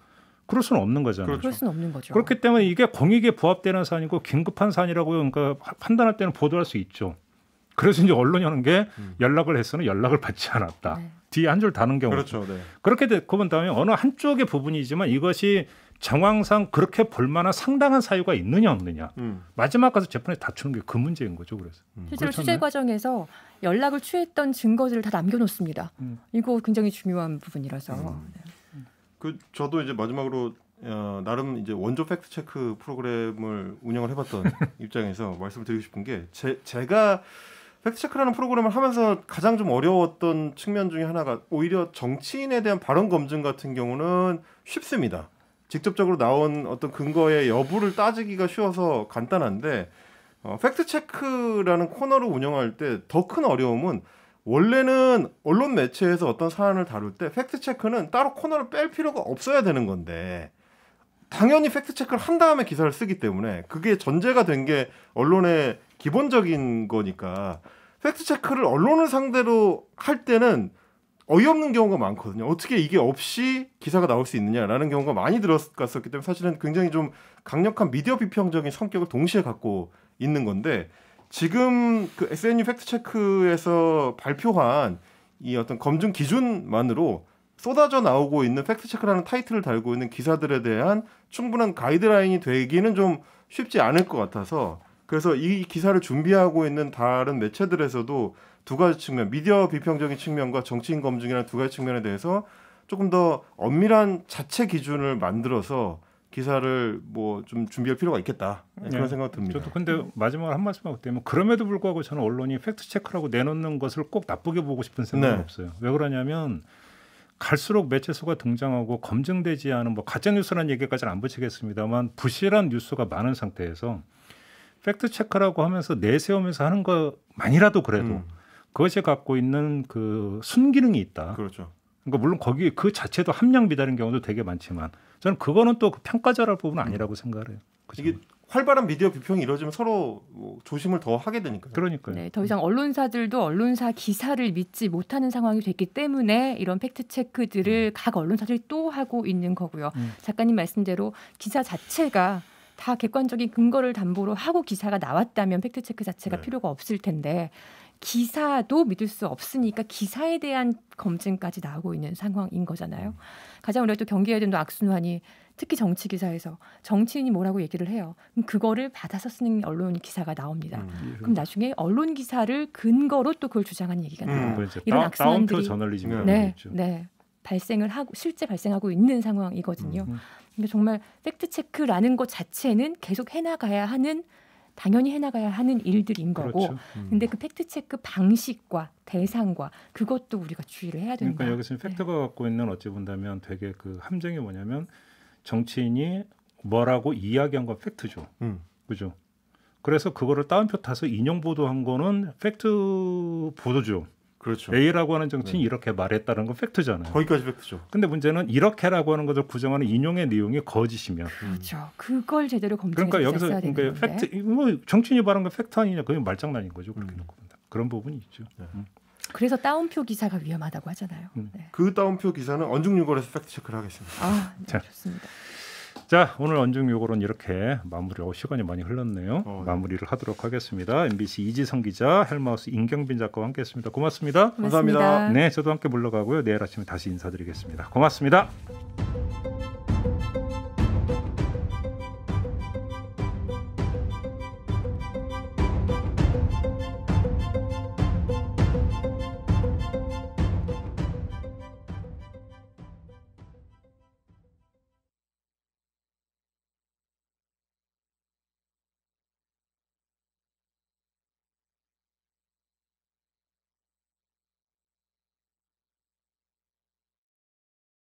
그럴 수는 없는 거잖아요. 그렇죠. 그럴 수는 없는 거죠. 그렇기 때문에 이게 공익에 부합되는 사안이고 긴급한 사안이라고 그러니까 판단할 때는 보도할 수 있죠. 그래서 이제 언론이 하는 게 연락을 했으나 연락을 받지 않았다. 네. 뒤에 한 줄 다는 경우. 그렇죠. 네. 그렇게 되고 본 다음에 어느 한쪽의 부분이지만 이것이 정황상 그렇게 볼 만한 상당한 사유가 있느냐 없느냐. 마지막 가서 재판에 다투는 게 그 문제인 거죠. 그래서. 실제로 그렇지 취재 않나요? 과정에서 연락을 취했던 증거들을 다 남겨놓습니다. 이거 굉장히 중요한 부분이라서. 네. 그 저도 이제 마지막으로 나름 이제 원조 팩트 체크 프로그램을 운영을 해봤던 입장에서 말씀드리고 싶은 게 제가 팩트 체크라는 프로그램을 하면서 가장 좀 어려웠던 측면 중에 하나가 오히려 정치인에 대한 발언 검증 같은 경우는 쉽습니다. 직접적으로 나온 어떤 근거의 여부를 따지기가 쉬워서 간단한데 팩트 체크라는 코너를 운영할 때 더 큰 어려움은 원래는 언론 매체에서 어떤 사안을 다룰 때 팩트 체크는 따로 코너를 뺄 필요가 없어야 되는 건데 당연히 팩트 체크를 한 다음에 기사를 쓰기 때문에 그게 전제가 된 게 언론의 기본적인 거니까 팩트 체크를 언론을 상대로 할 때는 어이없는 경우가 많거든요. 어떻게 이게 없이 기사가 나올 수 있느냐라는 경우가 많이 들어갔었기 때문에 사실은 굉장히 좀 강력한 미디어 비평적인 성격을 동시에 갖고 있는 건데 지금 그 SNU 팩트체크에서 발표한 이 어떤 검증 기준만으로 쏟아져 나오고 있는 팩트체크라는 타이틀을 달고 있는 기사들에 대한 충분한 가이드라인이 되기는 좀 쉽지 않을 것 같아서 그래서 이 기사를 준비하고 있는 다른 매체들에서도 두 가지 측면, 미디어 비평적인 측면과 정치인 검증이라는 두 가지 측면에 대해서 조금 더 엄밀한 자체 기준을 만들어서 기사를 뭐 좀 준비할 필요가 있겠다 그런 생각 듭니다. 저도 근데 마지막으로 한 말씀 하고 때문에 그럼에도 불구하고 저는 언론이 팩트 체크라고 내놓는 것을 꼭 나쁘게 보고 싶은 생각은 네. 없어요. 왜 그러냐면 갈수록 매체 수가 등장하고 검증되지 않은 뭐 가짜 뉴스라는 얘기까지는 안 붙이겠습니다만 부실한 뉴스가 많은 상태에서 팩트 체크라고 하면서 내세우면서 하는 것만이라도 그래도 그것이 갖고 있는 그 순기능이 있다. 그렇죠. 그러니까 물론 거기 그 자체도 함량 미달인 경우도 되게 많지만 저는 그거는 또 그 평가절할 부분은 아니라고 생각을 해요. 그죠? 이게 활발한 미디어 비평이 이루어지면 서로 뭐 조심을 더 하게 되니까요. 그러니까요. 네, 더 이상 언론사들도 언론사 기사를 믿지 못하는 상황이 됐기 때문에 이런 팩트 체크들을 각 언론사들이 또 하고 있는 거고요. 작가님 말씀대로 기사 자체가 다 객관적인 근거를 담보로 하고 기사가 나왔다면 팩트 체크 자체가 네. 필요가 없을 텐데 기사도 믿을 수 없으니까 기사에 대한 검증까지 나오고 있는 상황인 거잖아요. 가장 우리가 또 경계해야 되는 악순환이 특히 정치 기사에서 정치인이 뭐라고 얘기를 해요. 그럼 그거를 받아서 쓰는 언론 기사가 나옵니다. 그럼 나중에 언론 기사를 근거로 또 그걸 주장하는 얘기가 나와요. 이런 다운표 악순환들이 저널리즘이라고 네, 있죠. 네, 발생을 하고 실제 발생하고 있는 상황이거든요. 근데 정말 팩트 체크라는 것 자체는 계속 해나가야 하는 당연히 해나가야 하는 일들인 거고, 그렇죠. 근데 그 팩트 체크 방식과 대상과 그것도 우리가 주의를 해야 된다. 그러니까 여기서 팩트가 갖고 있는 어찌 본다면 되게 그 함정이 뭐냐면 정치인이 뭐라고 이야기한 건 팩트죠. 그죠? 그래서 그거를 따옴표 타서 인용 보도한 거는 팩트 보도죠. 그렇죠. A라고 하는 정치인이 이렇게 말했다는 건 팩트잖아요. 거기까지 팩트죠. 근데 문제는 이렇게라고 하는 것을 구정하는 인용의 내용이 거짓이면. 그렇죠. 그걸 제대로 검증해서 그러니까 여기서 써야 되는 그러니까 건데. 팩트 뭐 정치인이 말한 건 팩트 아니냐 그게 말장난인 거죠. 그렇게 놓고 본다. 그런 부분이 있죠. 그래서 따옴표 기사가 위험하다고 하잖아요. 네. 그 따옴표 기사는 언중유골에서 팩트 체크를 하겠습니다. 아, 네, 자. 좋습니다. 자, 오늘 언중요고는 이렇게 마무리하고 시간이 많이 흘렀네요. 네. 마무리를 하도록 하겠습니다. MBC 이지성 기자, 헬마우스 임경빈 작가와 함께했습니다. 고맙습니다. 감사합니다. 네, 저도 함께 물러가고요. 내일 아침에 다시 인사드리겠습니다. 고맙습니다.